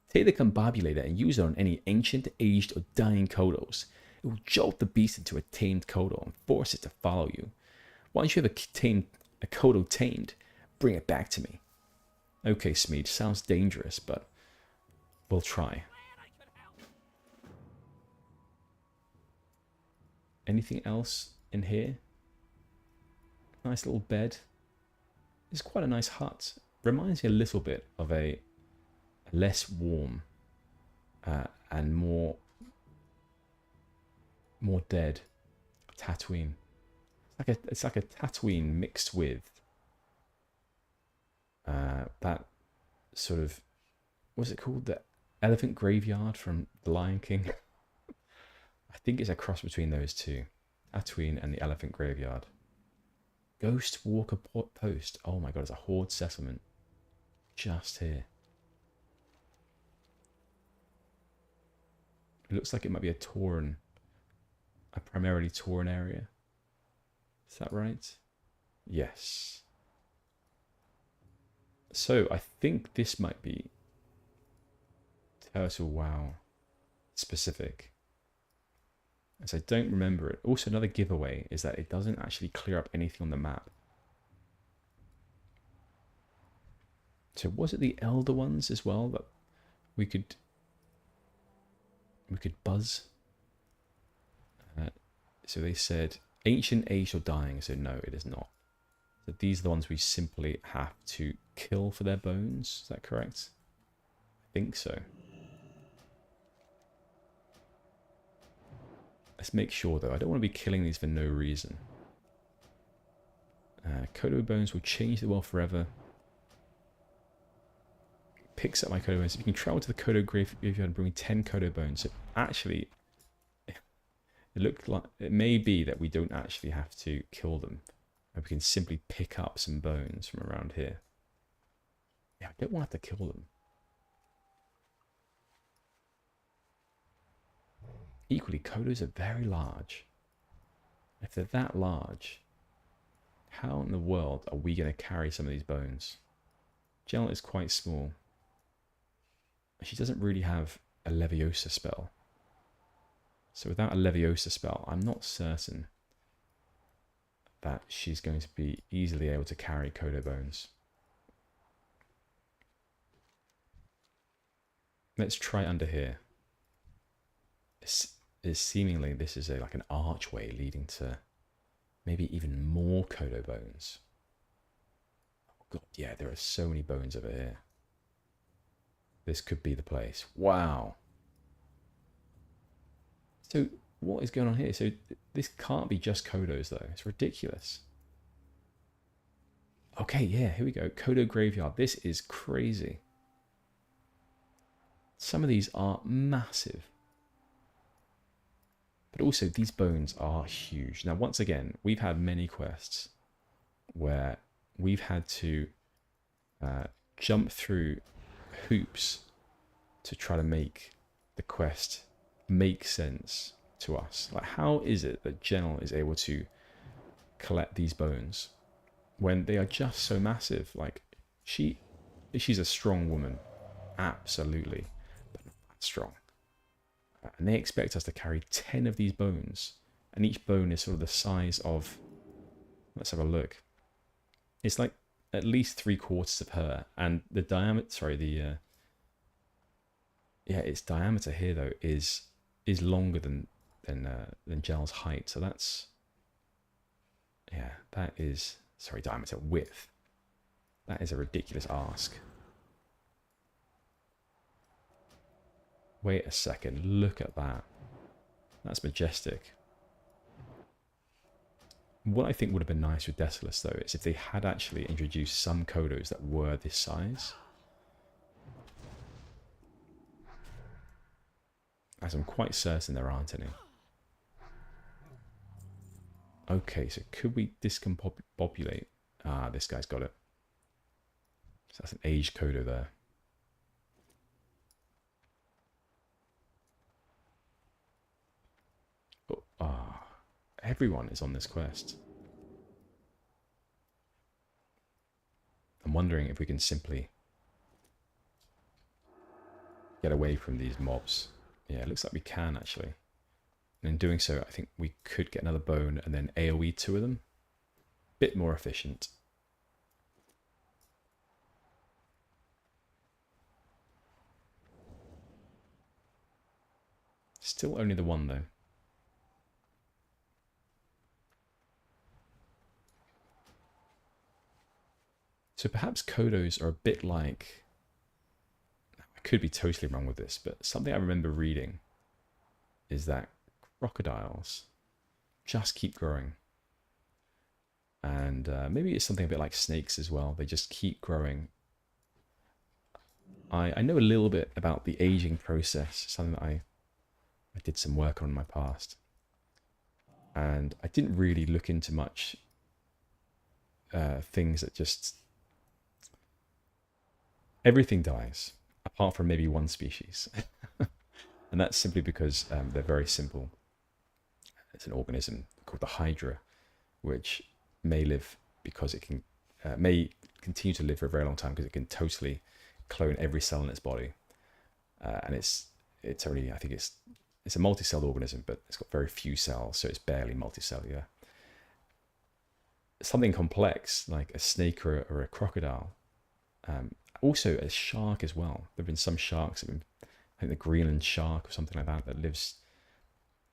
Take the Combobulator and use it on any ancient, aged, or dying Kodos. It will jolt the beast into a tamed Kodo and force it to follow you. Once you have a Kodo tamed, bring it back to me. Okay, Smeed, sounds dangerous, but we'll try. Anything else in here? Nice little bed. It's quite a nice hut. Reminds me a little bit of a less warm and more dead Tatooine. It's like a Tatooine mixed with that sort of, what's it called? The elephant graveyard from The Lion King. I think it's a cross between those two, Tatooine and the elephant graveyard. Ghost Walker Post. Oh my god, it's a horde settlement just here. It looks like it might be a primarily Tauren area. Is that right? Yes. So I think this might be Turtle WoW specific, as I don't remember it. Also, another giveaway is that it doesn't actually clear up anything on the map. So was it the Elder ones as well that we could buzz? So they said ancient, aged, or dying. So no, it is not. So these are the ones we simply have to kill for their bones. Is that correct? I think so. Let's make sure though. I don't want to be killing these for no reason. Kodo bones will change the world forever. Picks up my Kodo bones. If you can travel to the Kodo graveyard and bring 10 Kodo bones. So actually, it looked like it may be that we don't actually have to kill them. We can simply pick up some bones from around here. Yeah, I don't want to have to kill them. Equally, Kodos are very large. If they're that large, how in the world are we going to carry some of these bones? Gennal is quite small. She doesn't really have a Leviosa spell. So without a Leviosa spell, I'm not certain that she's going to be easily able to carry Kodo bones. Let's try under here. Seemingly this is like an archway leading to maybe even more Kodo bones. Oh god, yeah, there are so many bones over here. This could be the place. Wow. So what is going on here? So this can't be just Kodos though. It's ridiculous. Okay, yeah, here we go. Kodo graveyard. This is crazy. Some of these are massive. But also these bones are huge. Now, once again, we've had many quests where we've had to jump through hoops to try to make the quest make sense to us. Like, how is it that Gennal is able to collect these bones when they are just so massive? Like, she's a strong woman, absolutely, but not that strong. And they expect us to carry 10 of these bones, and each bone is sort of the size of, let's have a look, it's like at least 3/4 of her, and the diameter, sorry, its diameter here though is longer than Gennal's height. So that's, yeah, that is, sorry, diameter, width. That is a ridiculous ask. Wait a second, look at that. That's majestic. What I think would have been nice with Desolace though is if they had actually introduced some Kodos that were this size. As I'm quite certain there aren't any. Okay, so could we discombobulate? Ah, this guy's got it. So that's an aged Kodo there. Everyone is on this quest. I'm wondering if we can simply get away from these mobs. Yeah, it looks like we can actually. And in doing so, I think we could get another bone and then AoE 2 of them. Bit more efficient. Still only the one though. So perhaps Kodos are a bit like, I could be totally wrong with this, but something I remember reading is that crocodiles just keep growing. And maybe it's something a bit like snakes as well. They just keep growing. I know a little bit about the aging process, something that I did some work on in my past. And I didn't really look into much things that just... Everything dies, apart from maybe one species. And that's simply because they're very simple. It's an organism called the Hydra, which may live because it can, may continue to live for a very long time because it can totally clone every cell in its body. And it's only, I think it's a multi-celled organism, but it's got very few cells, so it's barely multicellular. Something complex like a snake or a crocodile, also a shark as well. There have been some sharks, I think the Greenland shark or something like that lives.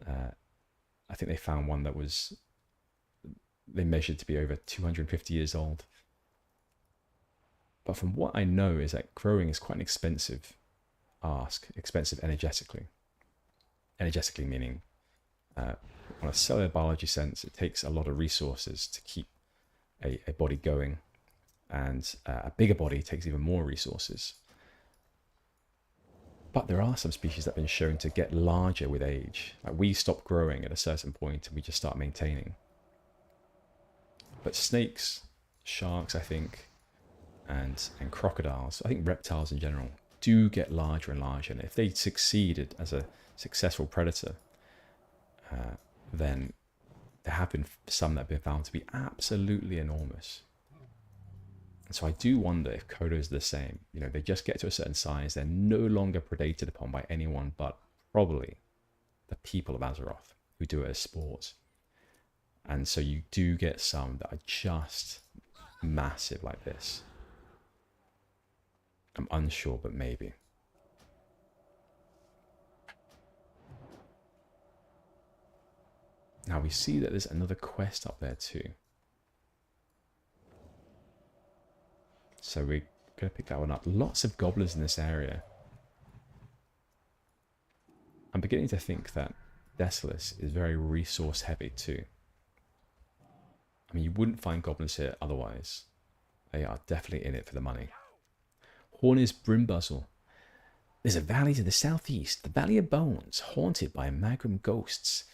I think they found one that they measured to be over 250 years old. But from what I know is that growing is quite an expensive ask, expensive energetically. Energetically meaning, on a cellular biology sense, it takes a lot of resources to keep a body going, and a bigger body takes even more resources. But there are some species that have been shown to get larger with age. Like we stop growing at a certain point and we just start maintaining. But snakes, sharks, I think, and crocodiles, I think reptiles in general, do get larger and larger. And if they succeeded as a successful predator, then there have been some that have been found to be absolutely enormous. And so I do wonder if Kodos are the same. You know, they just get to a certain size, they're no longer predated upon by anyone but probably the people of Azeroth who do it as sport. And so you do get some that are just massive like this. I'm unsure, but maybe. Now we see that there's another quest up there too. So we're going to pick that one up. Lots of goblins in this area. I'm beginning to think that Desolace is very resource heavy too. I mean, you wouldn't find goblins here otherwise. They are definitely in it for the money. Hornis Brimbuzzle. There's a valley to the southeast, the Valley of Bones, haunted by Magrum ghosts.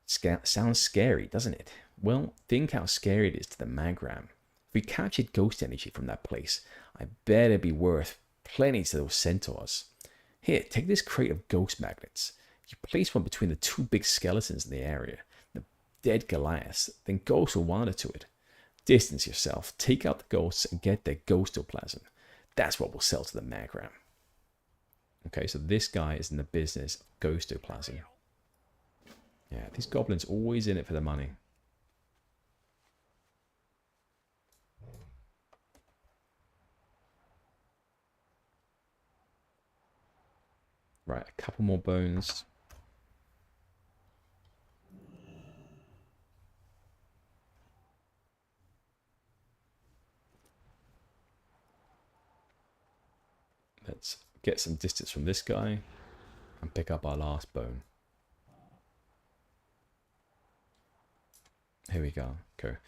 Sounds scary, doesn't it? Well, think how scary it is to the Magrum. If we captured ghost energy from that place, I bet it'd be worth plenty to those centaurs. Here, take this crate of ghost magnets. You place one between the two big skeletons in the area, the dead Goliaths, then ghosts will wander to it. Distance yourself, take out the ghosts, and get their ghostoplasm. That's what we'll sell to the Magrum. Okay, so this guy is in the business of ghostoplasm. Yeah, these goblins always in it for the money. Right, a couple more bones. Let's get some distance from this guy and pick up our last bone. Here we go. Okay.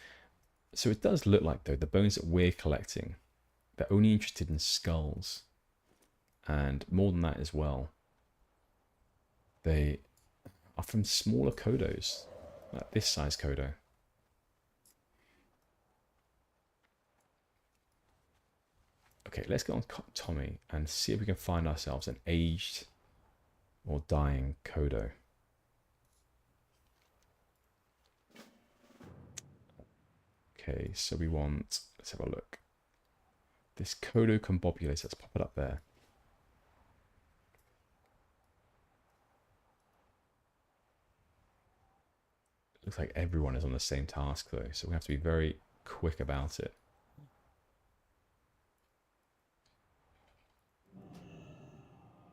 So it does look like, though, the bones that we're collecting, they're only interested in skulls. And more than that as well, they are from smaller Kodos, like this size Kodo. Okay, let's get on Tommy and see if we can find ourselves an aged or dying Kodo. Okay, so we want, let's have a look. This Kodo combobulator, let's pop it up there. Looks like everyone is on the same task though, so we have to be very quick about it.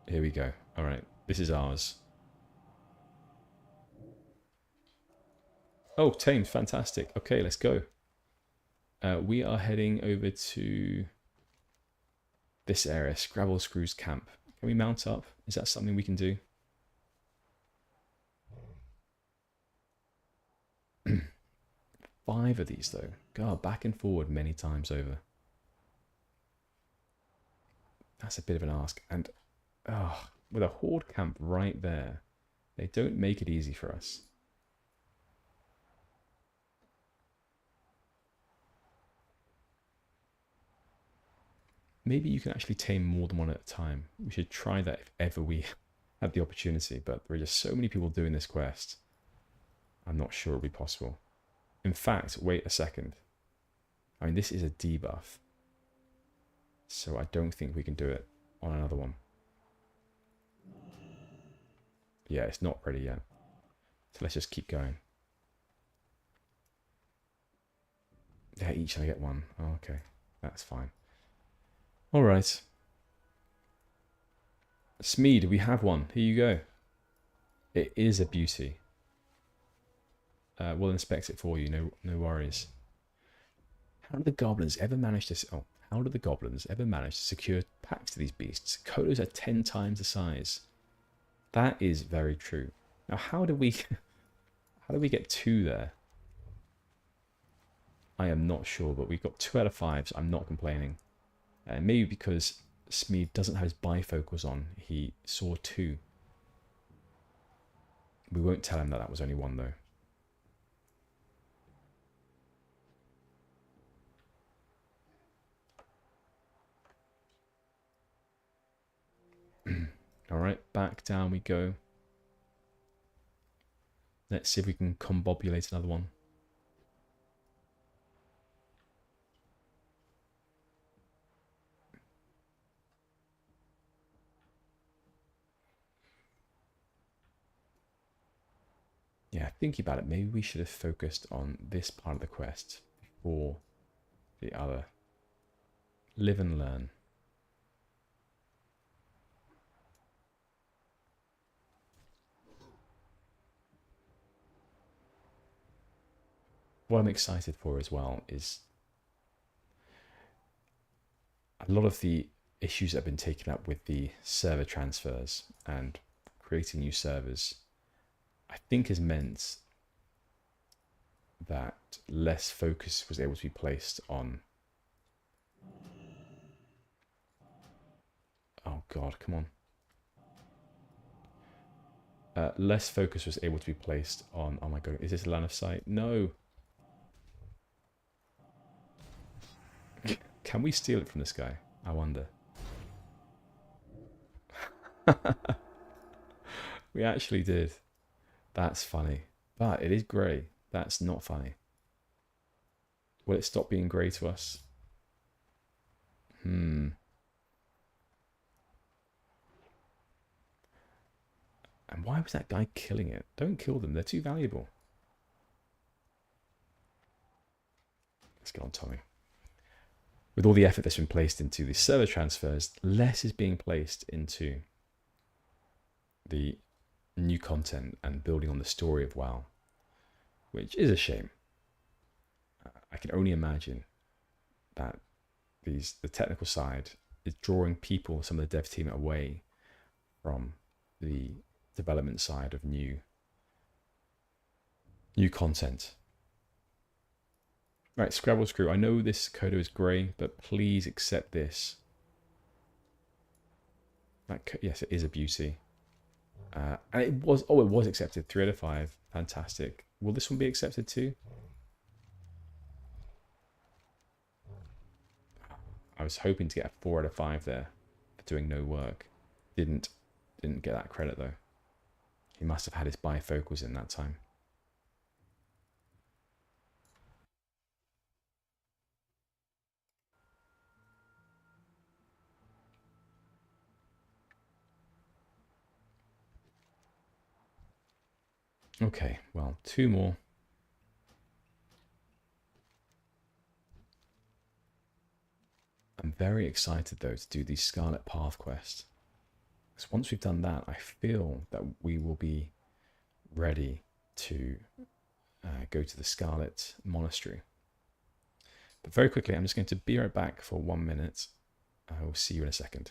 Here we go. All right, this is ours. Oh, tamed, fantastic. Okay, let's go. We are heading over to this area, Scrabble Screws Camp. Can we mount up? Is that something we can do? 5 of these though. God, back and forward many times over. That's a bit of an ask. And with a horde camp right there, they don't make it easy for us. Maybe you can actually tame more than one at a time. We should try that if ever we have the opportunity, but there are just so many people doing this quest. I'm not sure it'll be possible. In fact, wait a second. I mean, this is a debuff. So I don't think we can do it on another one. Yeah, it's not ready yet. So let's just keep going. Yeah, each I get one. Oh, okay, that's fine. All right. Smeed, we have one. Here you go. It is a beauty. We'll inspect it for you. No worries. How do the goblins ever manage to? Oh, how do the goblins ever manage to secure packs to these beasts? Kodos are 10 times the size. That is very true. Now, how do we get 2 there? I am not sure, but we've got 2 out of 5. So I'm not complaining. Maybe because Smeed doesn't have his bifocals on, he saw 2. We won't tell him that that was only 1 though. All right, back down we go. Let's see if we can combobulate another one. Yeah, thinking about it, maybe we should have focused on this part of the quest before the other. Live and learn. What I'm excited for as well is a lot of the issues that have been taken up with the server transfers and creating new servers, I think has meant that less focus was able to be placed on... Oh god, come on. Less focus was able to be placed on... Oh my god, is this a line of sight? No! Can we steal it from this guy? I wonder. We actually did. That's funny. But it is grey. That's not funny. Will it stop being grey to us? And why was that guy killing it? Don't kill them. They're too valuable. Let's get on Tommy. With all the effort that's been placed into the server transfers, less is being placed into the new content and building on the story of WoW, which is a shame. I can only imagine that the technical side is drawing people, some of the dev team, away from the development side of new content. Right, Scrabble Screw. I know this Kodo is grey, but please accept this. Yes, it is a beauty. And it was accepted. 3 out of 5. Fantastic. Will this one be accepted too? I was hoping to get a 4 out of 5 there for doing no work. Didn't get that credit though. He must have had his bifocals in that time. Okay, well, 2 more. I'm very excited though to do the Scarlet Path quest. Because once we've done that, I feel that we will be ready to go to the Scarlet Monastery. But very quickly, I'm just going to be right back for 1 minute. I will see you in a second.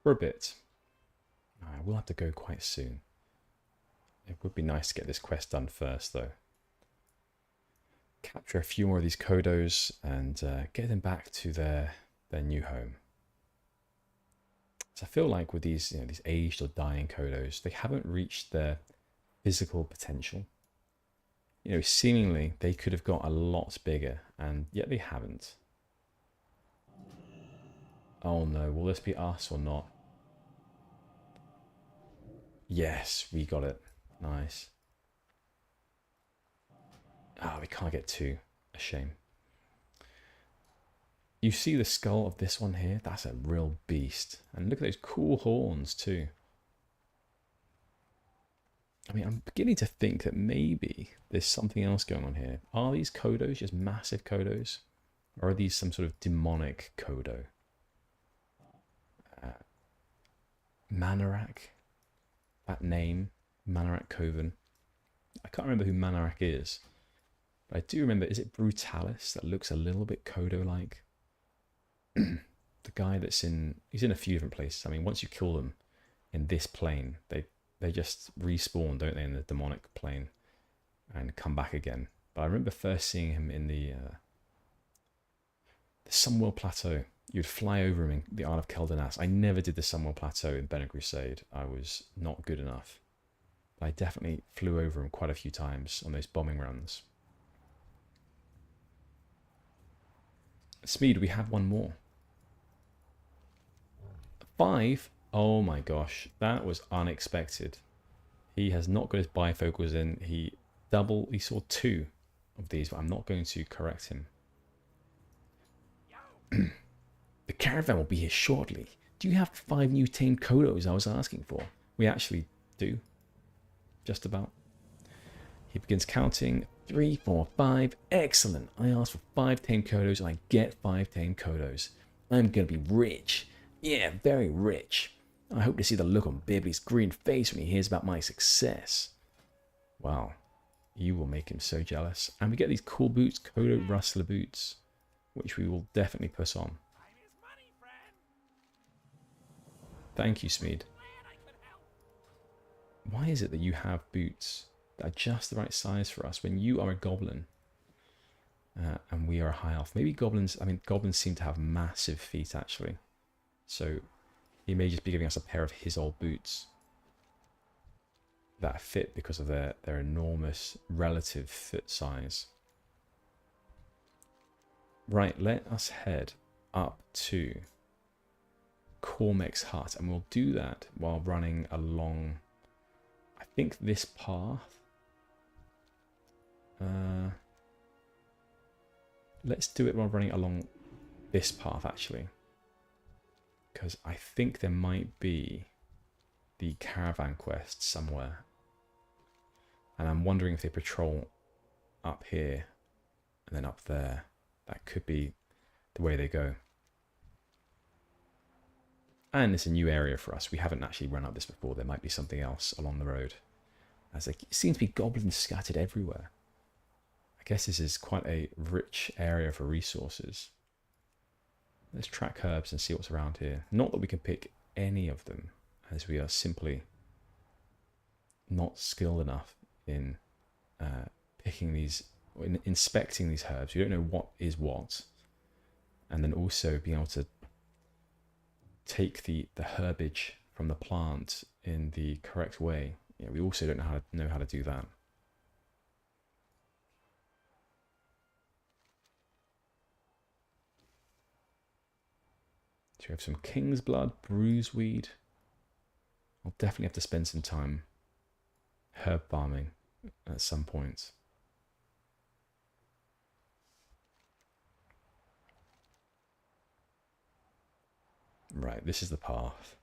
for a bit. I will have to go quite soon. It would be nice to get this quest done first, though. Capture a few more of these Kodos and get them back to their new home. So I feel like with these, these aged or dying Kodos, they haven't reached their physical potential. Seemingly they could have got a lot bigger, and yet they haven't. Oh no, will this be us or not? Yes, we got it. Nice. We can't get two. A shame. You see the skull of this one here? That's a real beast. And look at those cool horns too. I mean, I'm beginning to think that maybe there's something else going on here. Are these Kodos just massive Kodos? Or are these some sort of demonic Kodo? Manarak? That name? Manarak Coven? I can't remember who Manarak is. But I do remember, is it Brutalis that looks a little bit Kodo-like? The guy that's he's in a few different places. I mean, once you kill them in this plane, they just respawn, don't they, in the demonic plane and come back again. But I remember first seeing him in the Sunwell Plateau. You'd fly over him in the Isle of Keldanas. I never did the Sunwell Plateau in Burning Crusade. I was not good enough. But I definitely flew over him quite a few times on those bombing runs. Smeed, we have one more. 5? Oh my gosh, that was unexpected. He has not got his bifocals in. He saw 2 of these, but I'm not going to correct him. The caravan will be here shortly. Do you have 5 new tamed Kodos I was asking for? We actually do. Just about. He begins counting. 3, 4, 5. Excellent. I asked for 5 tamed Kodos and I get 5 tamed Kodos. I'm going to be rich. Yeah, very rich. I hope to see the look on Bibley's green face when he hears about my success. Wow. You will make him so jealous. And we get these cool boots, Kodo Rustler boots, which we will definitely put on. Thank you, Smeed. Why is it that you have boots that are just the right size for us when you are a goblin and we are a high elf? Maybe goblins seem to have massive feet actually. So he may just be giving us a pair of his old boots that fit because of their enormous relative foot size. Right, let us head up to Cormac's hut, and we'll do that while running along, I think, this path. Let's do it while running along this path, actually. Because I think there might be the caravan quest somewhere. And I'm wondering if they patrol up here and then up there. That could be the way they go. And it's a new area for us. We haven't actually run up this before. There might be something else along the road. As there seems to be goblins scattered everywhere. I guess this is quite a rich area for resources. Let's track herbs and see what's around here. Not that we can pick any of them, as we are simply not skilled enough in picking these, or in inspecting these herbs. We don't know what is what. And then also being able to take the herbage from the plant in the correct way. Yeah, we also don't know how to do that. So we have some King's Blood, Bruiseweed. I'll definitely have to spend some time herb farming at some point. Right, this is the path.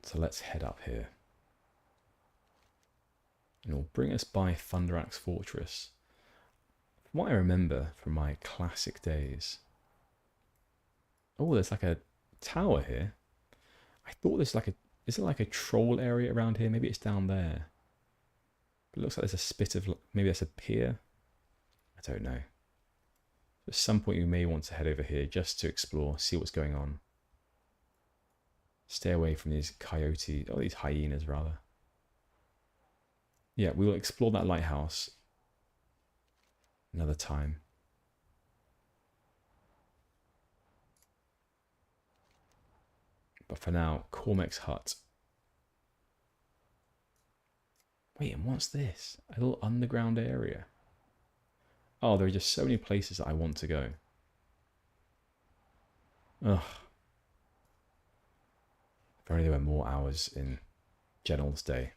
So let's head up here. And it'll bring us by Thunderaxe Fortress. From what I remember from my classic days. Oh, there's like a tower here. I thought there's like is it like a troll area around here? Maybe it's down there. But it looks like there's a spit of, maybe that's a pier. I don't know. At some point we may want to head over here just to explore, see what's going on. Stay away from these coyotes, or these hyenas rather. Yeah, we will explore that lighthouse another time. But for now, Cormac's hut. Wait, and what's this? A little underground area. Oh, there are just so many places that I want to go. Ugh. If only there were more hours in Gennal's day.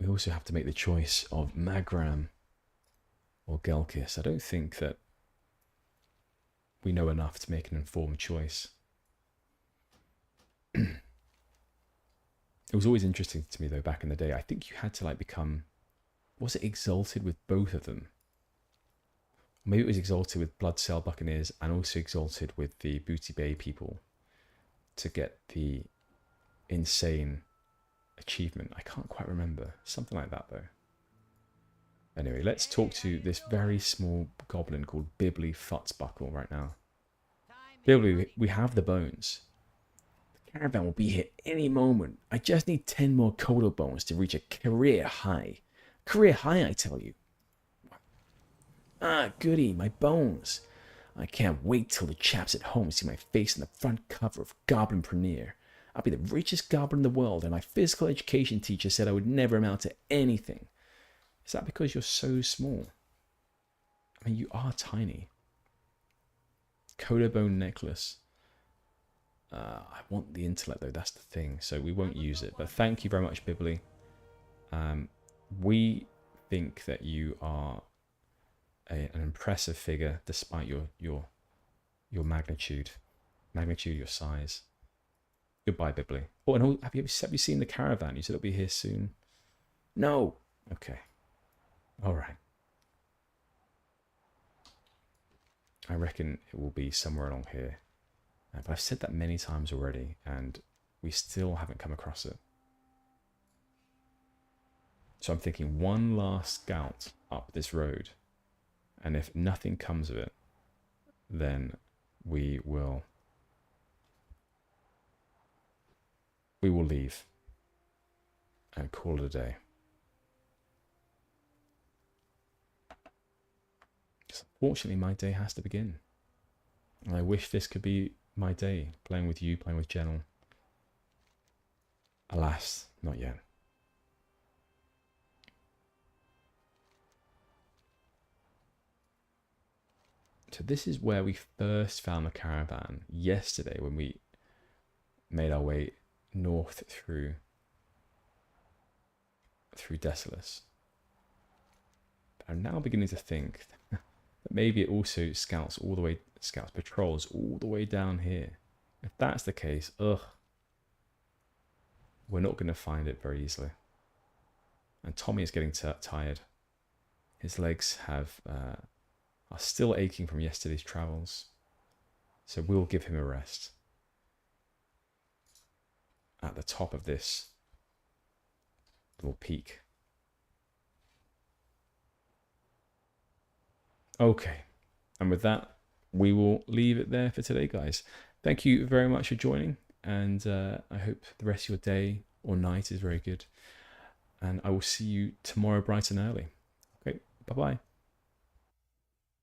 We also have to make the choice of Magram or Gelkis. I don't think that we know enough to make an informed choice. It was always interesting to me though back in the day. I think you had to like become, was it exalted with both of them? Maybe it was exalted with Blood Cell Buccaneers and also exalted with the Booty Bay people to get the insane achievement. I can't quite remember. Something like that though. Anyway, let's talk to this very small goblin called Bibbly Futzbuckle right now. Bibbly, we have the bones. The caravan will be here any moment. I just need 10 more Kodo bones to reach a career high. Career high, I tell you. Ah, goody, my bones. I can't wait till the chaps at home see my face on the front cover of Goblinpreneur. I'll be the richest goblin in the world, and my physical education teacher said I would never amount to anything. Is that because you're so small? I mean, you are tiny. Kodo bone necklace. I want the intellect though, that's the thing. So we won't use it. But thank you very much, Bibbly. We think that you are an impressive figure despite your magnitude, your size. Goodbye, Bibbly. Oh, and have you seen the caravan? You said it'll be here soon. No. Okay. All right. I reckon it will be somewhere along here. But I've said that many times already, and we still haven't come across it. So I'm thinking one last scout up this road, and if nothing comes of it, then we will leave and call it a day. Unfortunately, my day has to begin. And I wish this could be my day, playing with you, playing with Gennal. Alas, not yet. So this is where we first found the caravan yesterday when we made our way north through Desolace. But I'm now beginning to think that maybe it also patrols all the way down here. If that's the case, we're not going to find it very easily. And Tommy is getting tired. His legs are still aching from yesterday's travels. So we'll give him a rest at the top of this little peak. Okay, and with that, we will leave it there for today, guys. Thank you very much for joining, and I hope the rest of your day or night is very good. And I will see you tomorrow bright and early. Okay, bye-bye.